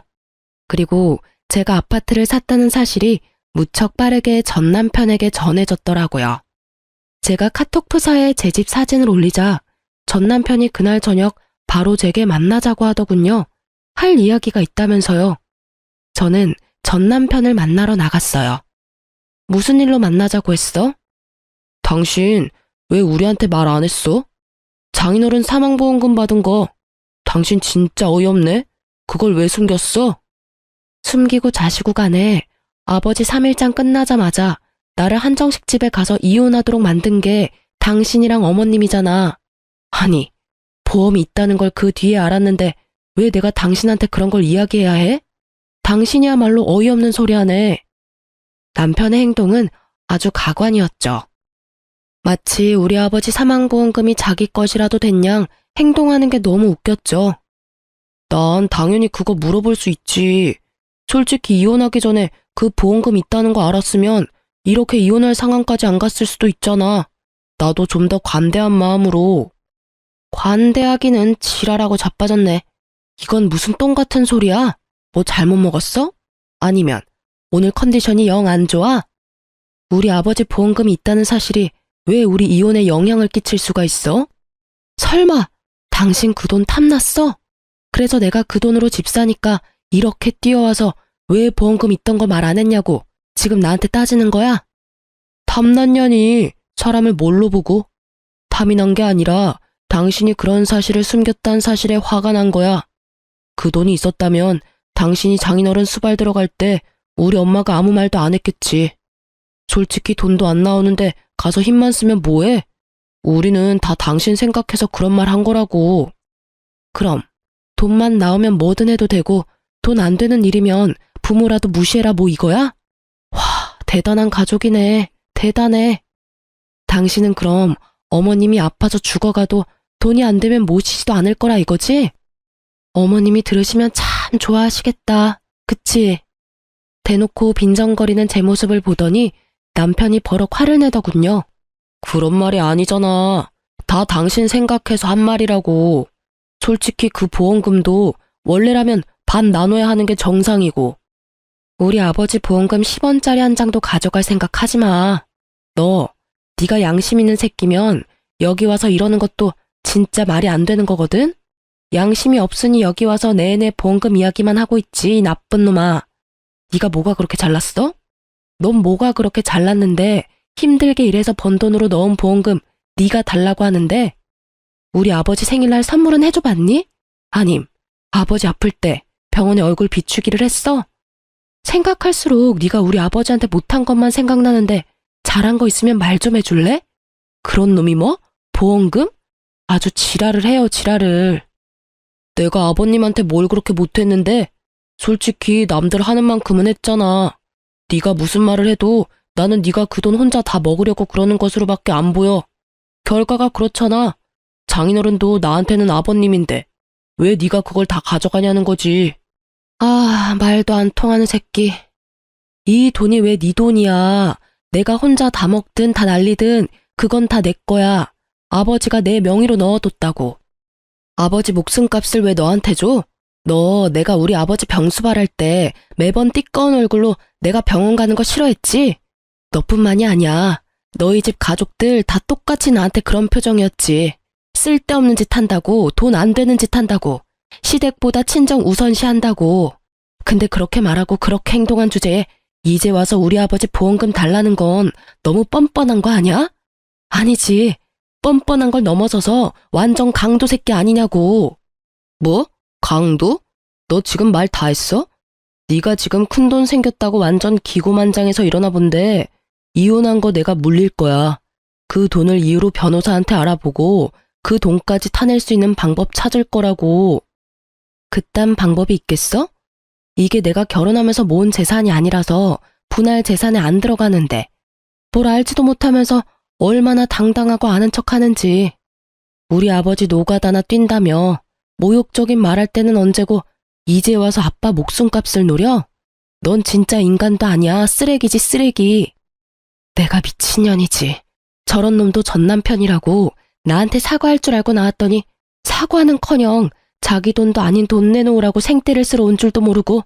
그리고 제가 아파트를 샀다는 사실이 무척 빠르게 전 남편에게 전해졌더라고요. 제가 카톡 프사에 제 집 사진을 올리자 전 남편이 그날 저녁 바로 제게 만나자고 하더군요. 할 이야기가 있다면서요. 저는 전 남편을 만나러 나갔어요. 무슨 일로 만나자고 했어? 당신 왜 우리한테 말 안 했어? 장인어른 사망보험금 받은 거 당신 진짜 어이없네? 그걸 왜 숨겼어? 숨기고 자시고 간에 아버지 3일장 끝나자마자 나를 한정식 집에 가서 이혼하도록 만든 게 당신이랑 어머님이잖아. 아니, 보험이 있다는 걸 그 뒤에 알았는데 왜 내가 당신한테 그런 걸 이야기해야 해? 당신이야말로 어이없는 소리 하네. 남편의 행동은 아주 가관이었죠. 마치 우리 아버지 사망보험금이 자기 것이라도 된 양 행동하는 게 너무 웃겼죠. 난 당연히 그거 물어볼 수 있지. 솔직히 이혼하기 전에 그 보험금 있다는 거 알았으면 이렇게 이혼할 상황까지 안 갔을 수도 있잖아. 나도 좀 더 관대한 마음으로. 관대하기는 지랄하고 자빠졌네. 이건 무슨 똥 같은 소리야? 뭐 잘못 먹었어? 아니면 오늘 컨디션이 영 안 좋아? 우리 아버지 보험금이 있다는 사실이 왜 우리 이혼에 영향을 끼칠 수가 있어? 설마 당신 그 돈 탐났어? 그래서 내가 그 돈으로 집 사니까 이렇게 뛰어와서 왜 보험금 있던 거 말 안 했냐고 지금 나한테 따지는 거야? 탐났냐니 사람을 뭘로 보고? 탐이 난 게 아니라 당신이 그런 사실을 숨겼다는 사실에 화가 난 거야. 그 돈이 있었다면 당신이 장인어른 수발 들어갈 때 우리 엄마가 아무 말도 안 했겠지. 솔직히 돈도 안 나오는데 가서 힘만 쓰면 뭐해? 우리는 다 당신 생각해서 그런 말 한 거라고. 그럼 돈만 나오면 뭐든 해도 되고 돈 안 되는 일이면 부모라도 무시해라 뭐 이거야? 와, 대단한 가족이네. 대단해. 당신은 그럼 어머님이 아파서 죽어가도 돈이 안 되면 모시지도 않을 거라 이거지? 어머님이 들으시면 참 좋아하시겠다. 그치? 대놓고 빈정거리는 제 모습을 보더니 남편이 버럭 화를 내더군요. 그런 말이 아니잖아. 다 당신 생각해서 한 말이라고. 솔직히 그 보험금도 원래라면 반 나눠야 하는 게 정상이고. 우리 아버지 보험금 10원짜리 한 장도 가져갈 생각 하지 마. 네가 양심 있는 새끼면 여기 와서 이러는 것도 진짜 말이 안 되는 거거든? 양심이 없으니 여기 와서 내내 보험금 이야기만 하고 있지, 이 나쁜 놈아. 네가 뭐가 그렇게 잘났어? 넌 뭐가 그렇게 잘났는데 힘들게 일해서 번 돈으로 넣은 보험금 네가 달라고 하는데 우리 아버지 생일날 선물은 해줘봤니? 아님 아버지 아플 때 병원에 얼굴 비추기를 했어? 생각할수록 네가 우리 아버지한테 못한 것만 생각나는데 잘한 거 있으면 말 좀 해줄래? 그런 놈이 뭐? 보험금? 아주 지랄을 해요, 지랄을. 내가 아버님한테 뭘 그렇게 못했는데 솔직히 남들 하는 만큼은 했잖아. 네가 무슨 말을 해도 나는 네가 그 돈 혼자 다 먹으려고 그러는 것으로밖에 안 보여. 결과가 그렇잖아. 장인어른도 나한테는 아버님인데 왜 네가 그걸 다 가져가냐는 거지. 아, 말도 안 통하는 새끼. 이 돈이 왜 네 돈이야. 내가 혼자 다 먹든 다 날리든 그건 다 내 거야. 아버지가 내 명의로 넣어뒀다고. 아버지 목숨값을 왜 너한테 줘? 너 내가 우리 아버지 병수발할 때 매번 띠꺼운 얼굴로 내가 병원 가는 거 싫어했지? 너뿐만이 아니야. 너희 집 가족들 다 똑같이 나한테 그런 표정이었지. 쓸데없는 짓 한다고, 돈 안 되는 짓 한다고, 시댁보다 친정 우선시 한다고. 근데 그렇게 말하고 그렇게 행동한 주제에 이제 와서 우리 아버지 보험금 달라는 건 너무 뻔뻔한 거 아니야? 아니지. 뻔뻔한 걸 넘어서서 완전 강도 새끼 아니냐고. 뭐? 강도? 너 지금 말 다 했어? 네가 지금 큰돈 생겼다고 완전 기고만장해서 이러나 본데 이혼한 거 내가 물릴 거야. 그 돈을 이유로 변호사한테 알아보고 그 돈까지 타낼 수 있는 방법 찾을 거라고. 그딴 방법이 있겠어? 이게 내가 결혼하면서 모은 재산이 아니라서 분할 재산에 안 들어가는데 뭘 알지도 못하면서 얼마나 당당하고 아는 척하는지. 우리 아버지 노가다나 뛴다며 모욕적인 말할 때는 언제고 이제 와서 아빠 목숨값을 노려? 넌 진짜 인간도 아니야. 쓰레기지 쓰레기. 내가 미친년이지. 저런 놈도 전 남편이라고 나한테 사과할 줄 알고 나왔더니 사과는커녕 자기 돈도 아닌 돈 내놓으라고 생떼를 쓰러 온 줄도 모르고.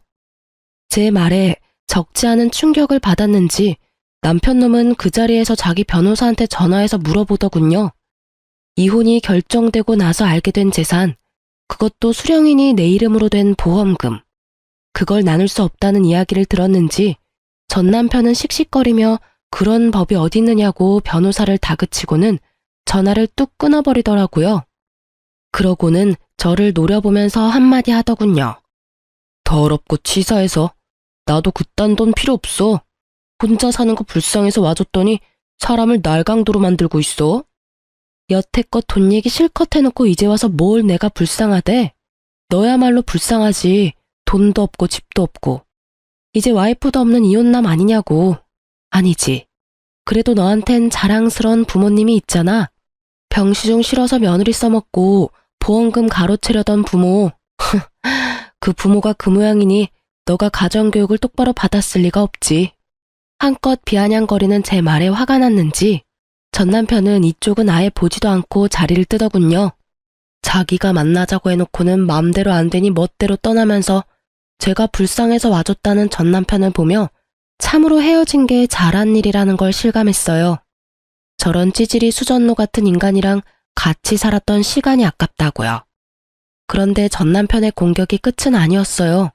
제 말에 적지 않은 충격을 받았는지 남편 놈은 그 자리에서 자기 변호사한테 전화해서 물어보더군요. 이혼이 결정되고 나서 알게 된 재산, 그것도 수령인이 내 이름으로 된 보험금. 그걸 나눌 수 없다는 이야기를 들었는지 전 남편은 씩씩거리며 그런 법이 어디 있느냐고 변호사를 다그치고는 전화를 뚝 끊어버리더라고요. 그러고는 저를 노려보면서 한마디 하더군요. 더럽고 치사해서 나도 그딴 돈 필요 없어. 혼자 사는 거 불쌍해서 와줬더니 사람을 날강도로 만들고 있어. 여태껏 돈 얘기 실컷 해놓고 이제 와서 뭘 내가 불쌍하대? 너야말로 불쌍하지. 돈도 없고 집도 없고. 이제 와이프도 없는 이혼남 아니냐고. 아니지. 그래도 너한텐 자랑스러운 부모님이 있잖아. 병시중 실어서 며느리 써먹고 보험금 가로채려던 부모. 그 부모가 그 모양이니 너가 가정교육을 똑바로 받았을 리가 없지. 한껏 비아냥거리는 제 말에 화가 났는지 전 남편은 이쪽은 아예 보지도 않고 자리를 뜨더군요. 자기가 만나자고 해놓고는 맘대로 안 되니 멋대로 떠나면서 제가 불쌍해서 와줬다는 전 남편을 보며 참으로 헤어진 게 잘한 일이라는 걸 실감했어요. 저런 찌질이 수전노 같은 인간이랑 같이 살았던 시간이 아깝다고요. 그런데 전 남편의 공격이 끝은 아니었어요.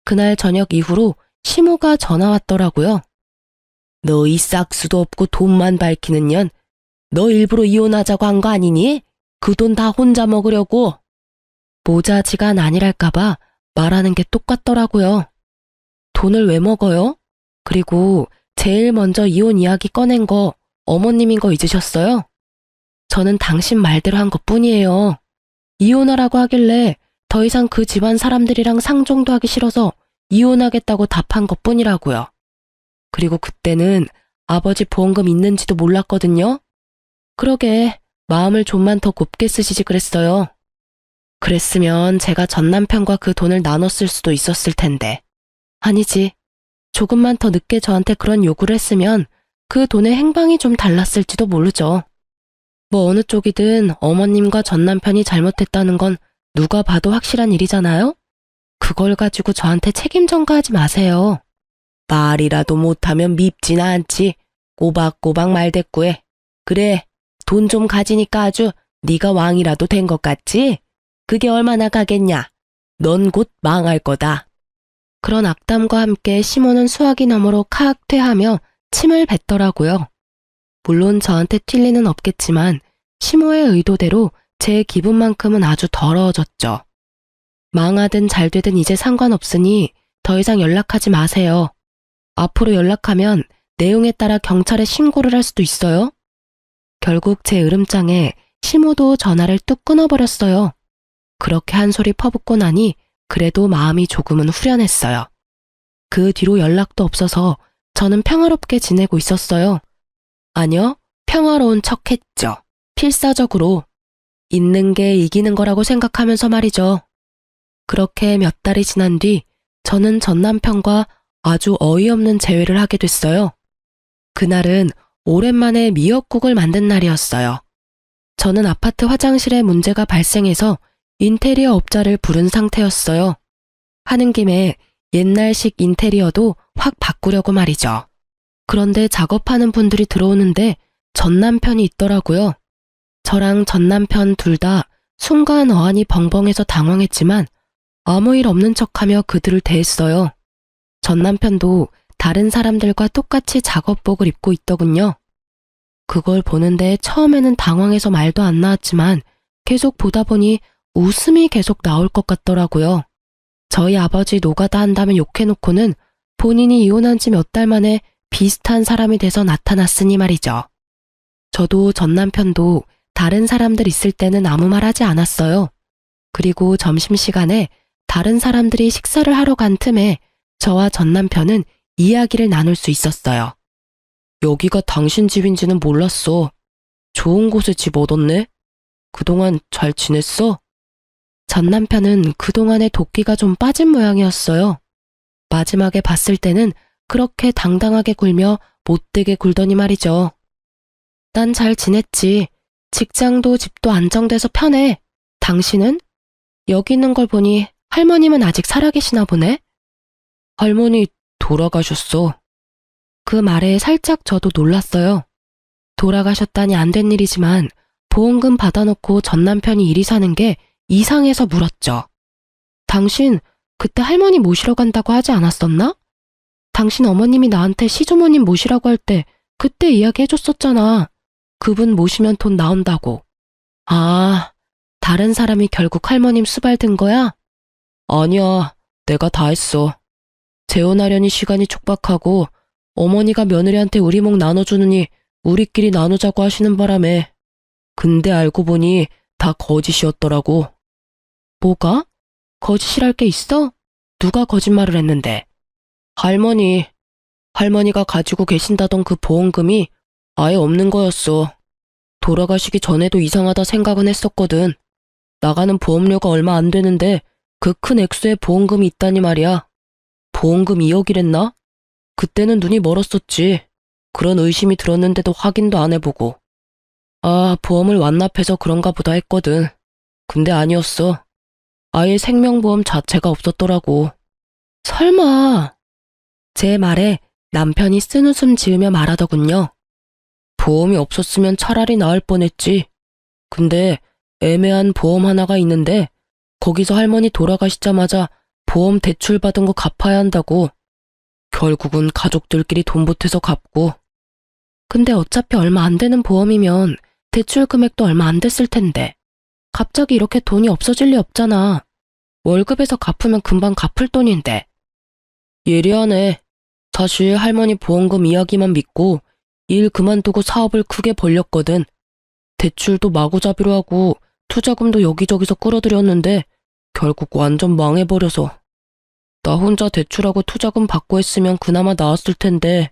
그날 저녁 이후로 시모가 전화 왔더라고요. 너 이 싹수도 없고 돈만 밝히는 년, 너 일부러 이혼하자고 한 거 아니니? 그 돈 다 혼자 먹으려고. 모자지간 아니랄까봐 말하는 게 똑같더라고요. 돈을 왜 먹어요? 그리고 제일 먼저 이혼 이야기 꺼낸 거 어머님인 거 잊으셨어요? 저는 당신 말대로 한 것뿐이에요. 이혼하라고 하길래 더 이상 그 집안 사람들이랑 상종도 하기 싫어서 이혼하겠다고 답한 것뿐이라고요. 그리고 그때는 아버지 보험금 있는지도 몰랐거든요. 그러게 마음을 좀만 더 곱게 쓰시지 그랬어요. 그랬으면 제가 전 남편과 그 돈을 나눴을 수도 있었을 텐데. 아니지. 조금만 더 늦게 저한테 그런 요구를 했으면 그 돈의 행방이 좀 달랐을지도 모르죠. 뭐 어느 쪽이든 어머님과 전 남편이 잘못했다는 건 누가 봐도 확실한 일이잖아요? 그걸 가지고 저한테 책임 전가하지 마세요. 말이라도 못하면 밉지나 않지. 꼬박꼬박 말대꾸해. 그래, 돈 좀 가지니까 아주 네가 왕이라도 된 것 같지? 그게 얼마나 가겠냐. 넌 곧 망할 거다. 그런 악담과 함께 시모는 수화기 너머로 카악퇴하며 침을 뱉더라고요. 물론 저한테 튈 리는 없겠지만 시모의 의도대로 제 기분만큼은 아주 더러워졌죠. 망하든 잘되든 이제 상관없으니 더 이상 연락하지 마세요. 앞으로 연락하면 내용에 따라 경찰에 신고를 할 수도 있어요. 결국 제 으름장에 시모도 전화를 뚝 끊어버렸어요. 그렇게 한 소리 퍼붓고 나니 그래도 마음이 조금은 후련했어요. 그 뒤로 연락도 없어서 저는 평화롭게 지내고 있었어요. 아니요, 평화로운 척했죠. 필사적으로. 있는 게 이기는 거라고 생각하면서 말이죠. 그렇게 몇 달이 지난 뒤 저는 전 남편과 아주 어이없는 재회를 하게 됐어요. 그날은 오랜만에 미역국을 만든 날이었어요. 저는 아파트 화장실에 문제가 발생해서 인테리어 업자를 부른 상태였어요. 하는 김에 옛날식 인테리어도 확 바꾸려고 말이죠. 그런데 작업하는 분들이 들어오는데 전 남편이 있더라고요. 저랑 전 남편 둘 다 순간 어안이 벙벙해서 당황했지만 아무 일 없는 척하며 그들을 대했어요. 전 남편도 다른 사람들과 똑같이 작업복을 입고 있더군요. 그걸 보는데 처음에는 당황해서 말도 안 나왔지만 계속 보다 보니 웃음이 계속 나올 것 같더라고요. 저희 아버지 노가다 한다면 욕해놓고는 본인이 이혼한 지 몇 달 만에 비슷한 사람이 돼서 나타났으니 말이죠. 저도 전 남편도 다른 사람들 있을 때는 아무 말 하지 않았어요. 그리고 점심시간에 다른 사람들이 식사를 하러 간 틈에 저와 전 남편은 이야기를 나눌 수 있었어요. 여기가 당신 집인지는 몰랐어. 좋은 곳에 집 얻었네? 그동안 잘 지냈어? 전 남편은 그동안의 도끼가 좀 빠진 모양이었어요. 마지막에 봤을 때는 그렇게 당당하게 굴며 못되게 굴더니 말이죠. 난 잘 지냈지. 직장도 집도 안정돼서 편해. 당신은? 여기 있는 걸 보니 할머님은 아직 살아계시나 보네? 할머니 돌아가셨어. 그 말에 살짝 저도 놀랐어요. 돌아가셨다니 안 된 일이지만 보험금 받아놓고 전 남편이 이리 사는 게 이상해서 물었죠. 당신 그때 할머니 모시러 간다고 하지 않았었나? 당신 어머님이 나한테 시주모님 모시라고 할 때 그때 이야기해줬었잖아. 그분 모시면 돈 나온다고. 아, 다른 사람이 결국 할머님 수발 든 거야? 아니야, 내가 다 했어. 재혼하려니 시간이 촉박하고 어머니가 며느리한테 우리 목 나눠주느니 우리끼리 나누자고 하시는 바람에. 근데 알고 보니 다 거짓이었더라고. 뭐가? 거짓이랄 게 있어? 누가 거짓말을 했는데? 할머니가 가지고 계신다던 그 보험금이 아예 없는 거였어. 돌아가시기 전에도 이상하다 생각은 했었거든. 나가는 보험료가 얼마 안 되는데 그 큰 액수의 보험금이 있다니 말이야. 보험금 2억이랬나? 그때는 눈이 멀었었지. 그런 의심이 들었는데도 확인도 안 해보고. 아, 보험을 완납해서 그런가 보다 했거든. 근데 아니었어. 아예 생명보험 자체가 없었더라고. 설마. 제 말에 남편이 쓴웃음 지으며 말하더군요. 보험이 없었으면 차라리 나을 뻔했지. 근데 애매한 보험 하나가 있는데 거기서 할머니 돌아가시자마자 보험 대출 받은 거 갚아야 한다고. 결국은 가족들끼리 돈 보태서 갚고. 근데 어차피 얼마 안 되는 보험이면 대출 금액도 얼마 안 됐을 텐데. 갑자기 이렇게 돈이 없어질 리 없잖아. 월급에서 갚으면 금방 갚을 돈인데. 예리하네. 사실 할머니 보험금 이야기만 믿고 일 그만두고 사업을 크게 벌렸거든. 대출도 마구잡이로 하고 투자금도 여기저기서 끌어들였는데 결국 완전 망해버려서. 나 혼자 대출하고 투자금 받고 했으면 그나마 나았을 텐데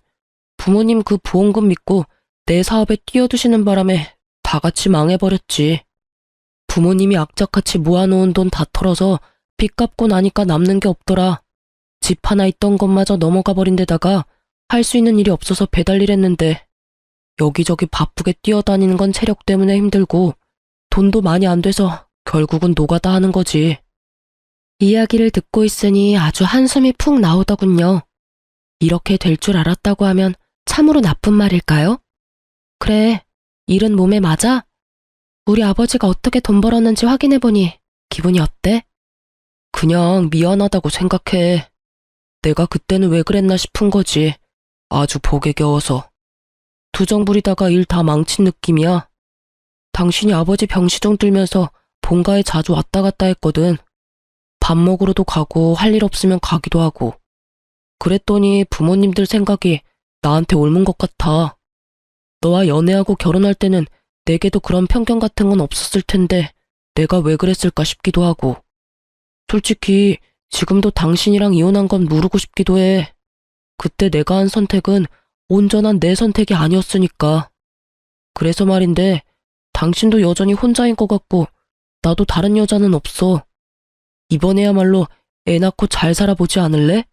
부모님 그 보험금 믿고 내 사업에 뛰어드시는 바람에 다 같이 망해버렸지. 부모님이 악착같이 모아놓은 돈 다 털어서 빚 갚고 나니까 남는 게 없더라. 집 하나 있던 것마저 넘어가 버린 데다가 할 수 있는 일이 없어서 배달일했는데 여기저기 바쁘게 뛰어다니는 건 체력 때문에 힘들고 돈도 많이 안 돼서 결국은 노가다 하는 거지. 이야기를 듣고 있으니 아주 한숨이 푹 나오더군요. 이렇게 될 줄 알았다고 하면 참으로 나쁜 말일까요? 그래, 일은 몸에 맞아? 우리 아버지가 어떻게 돈 벌었는지 확인해보니 기분이 어때? 그냥 미안하다고 생각해. 내가 그때는 왜 그랬나 싶은 거지. 아주 복에 겨워서. 투정 부리다가 일 다 망친 느낌이야. 당신이 아버지 병시정 들면서 본가에 자주 왔다 갔다 했거든. 밥 먹으러도 가고 할 일 없으면 가기도 하고. 그랬더니 부모님들 생각이 나한테 옮은 것 같아. 너와 연애하고 결혼할 때는 내게도 그런 편견 같은 건 없었을 텐데 내가 왜 그랬을까 싶기도 하고. 솔직히 지금도 당신이랑 이혼한 건 모르고 싶기도 해. 그때 내가 한 선택은 온전한 내 선택이 아니었으니까. 그래서 말인데 당신도 여전히 혼자인 것 같고 나도 다른 여자는 없어. 이번에야말로 애 낳고 잘 살아보지 않을래?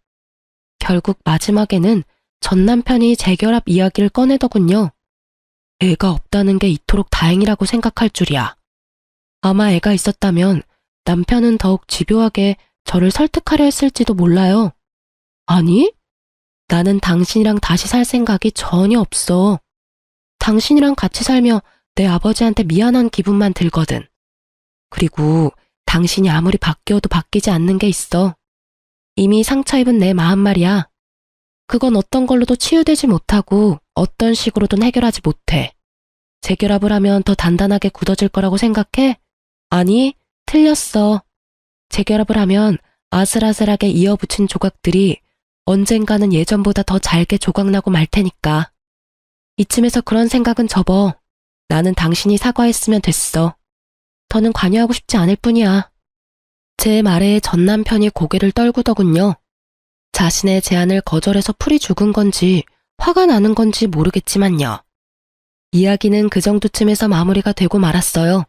결국 마지막에는 전 남편이 재결합 이야기를 꺼내더군요. 애가 없다는 게 이토록 다행이라고 생각할 줄이야. 아마 애가 있었다면 남편은 더욱 집요하게 저를 설득하려 했을지도 몰라요. 아니? 나는 당신이랑 다시 살 생각이 전혀 없어. 당신이랑 같이 살며 내 아버지한테 미안한 기분만 들거든. 그리고 당신이 아무리 바뀌어도 바뀌지 않는 게 있어. 이미 상처 입은 내 마음 말이야. 그건 어떤 걸로도 치유되지 못하고 어떤 식으로든 해결하지 못해. 재결합을 하면 더 단단하게 굳어질 거라고 생각해? 아니, 틀렸어. 재결합을 하면 아슬아슬하게 이어붙인 조각들이 언젠가는 예전보다 더 잘게 조각나고 말 테니까. 이쯤에서 그런 생각은 접어. 나는 당신이 사과했으면 됐어. 더는 관여하고 싶지 않을 뿐이야. 제 말에 전 남편이 고개를 떨구더군요. 자신의 제안을 거절해서 풀이 죽은 건지 화가 나는 건지 모르겠지만요. 이야기는 그 정도쯤에서 마무리가 되고 말았어요.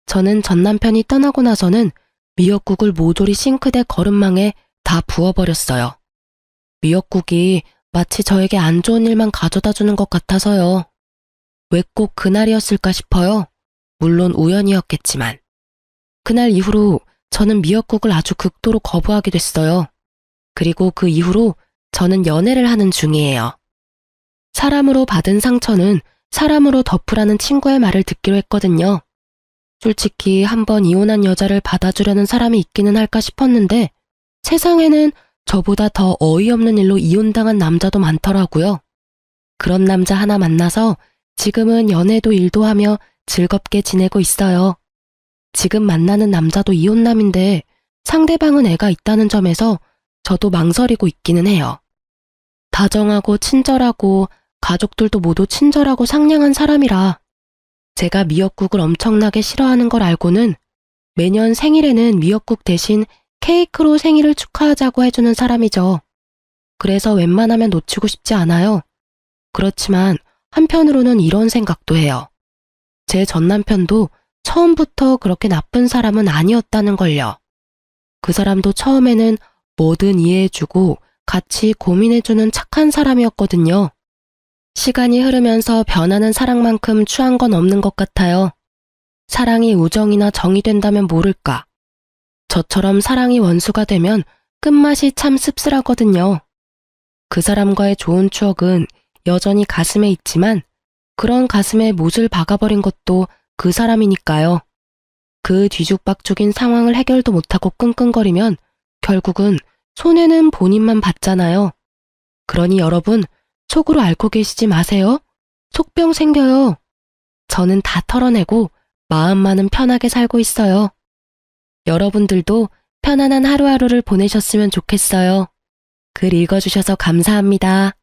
저는 전 남편이 떠나고 나서는 미역국을 모조리 싱크대 거름망에 다 부어버렸어요. 미역국이 마치 저에게 안 좋은 일만 가져다 주는 것 같아서요. 왜 꼭 그날이었을까 싶어요. 물론 우연이었겠지만. 그날 이후로 저는 미역국을 아주 극도로 거부하게 됐어요. 그리고 그 이후로 저는 연애를 하는 중이에요. 사람으로 받은 상처는 사람으로 덮으라는 친구의 말을 듣기로 했거든요. 솔직히 한번 이혼한 여자를 받아주려는 사람이 있기는 할까 싶었는데 세상에는 저보다 더 어이없는 일로 이혼당한 남자도 많더라고요. 그런 남자 하나 만나서 지금은 연애도 일도 하며 즐겁게 지내고 있어요. 지금 만나는 남자도 이혼남인데 상대방은 애가 있다는 점에서 저도 망설이고 있기는 해요. 다정하고 친절하고 가족들도 모두 친절하고 상냥한 사람이라 제가 미역국을 엄청나게 싫어하는 걸 알고는 매년 생일에는 미역국 대신 케이크로 생일을 축하하자고 해주는 사람이죠. 그래서 웬만하면 놓치고 싶지 않아요. 그렇지만 한편으로는 이런 생각도 해요. 제 전 남편도 처음부터 그렇게 나쁜 사람은 아니었다는 걸요. 그 사람도 처음에는 뭐든 이해해주고 같이 고민해주는 착한 사람이었거든요. 시간이 흐르면서 변하는 사랑만큼 추한 건 없는 것 같아요. 사랑이 우정이나 정이 된다면 모를까. 저처럼 사랑이 원수가 되면 끝맛이 참 씁쓸하거든요. 그 사람과의 좋은 추억은 여전히 가슴에 있지만 그런 가슴에 못을 박아버린 것도 그 사람이니까요. 그 뒤죽박죽인 상황을 해결도 못하고 끙끙거리면 결국은 손해는 본인만 받잖아요. 그러니 여러분, 속으로 앓고 계시지 마세요. 속병 생겨요. 저는 다 털어내고 마음만은 편하게 살고 있어요. 여러분들도 편안한 하루하루를 보내셨으면 좋겠어요. 글 읽어주셔서 감사합니다.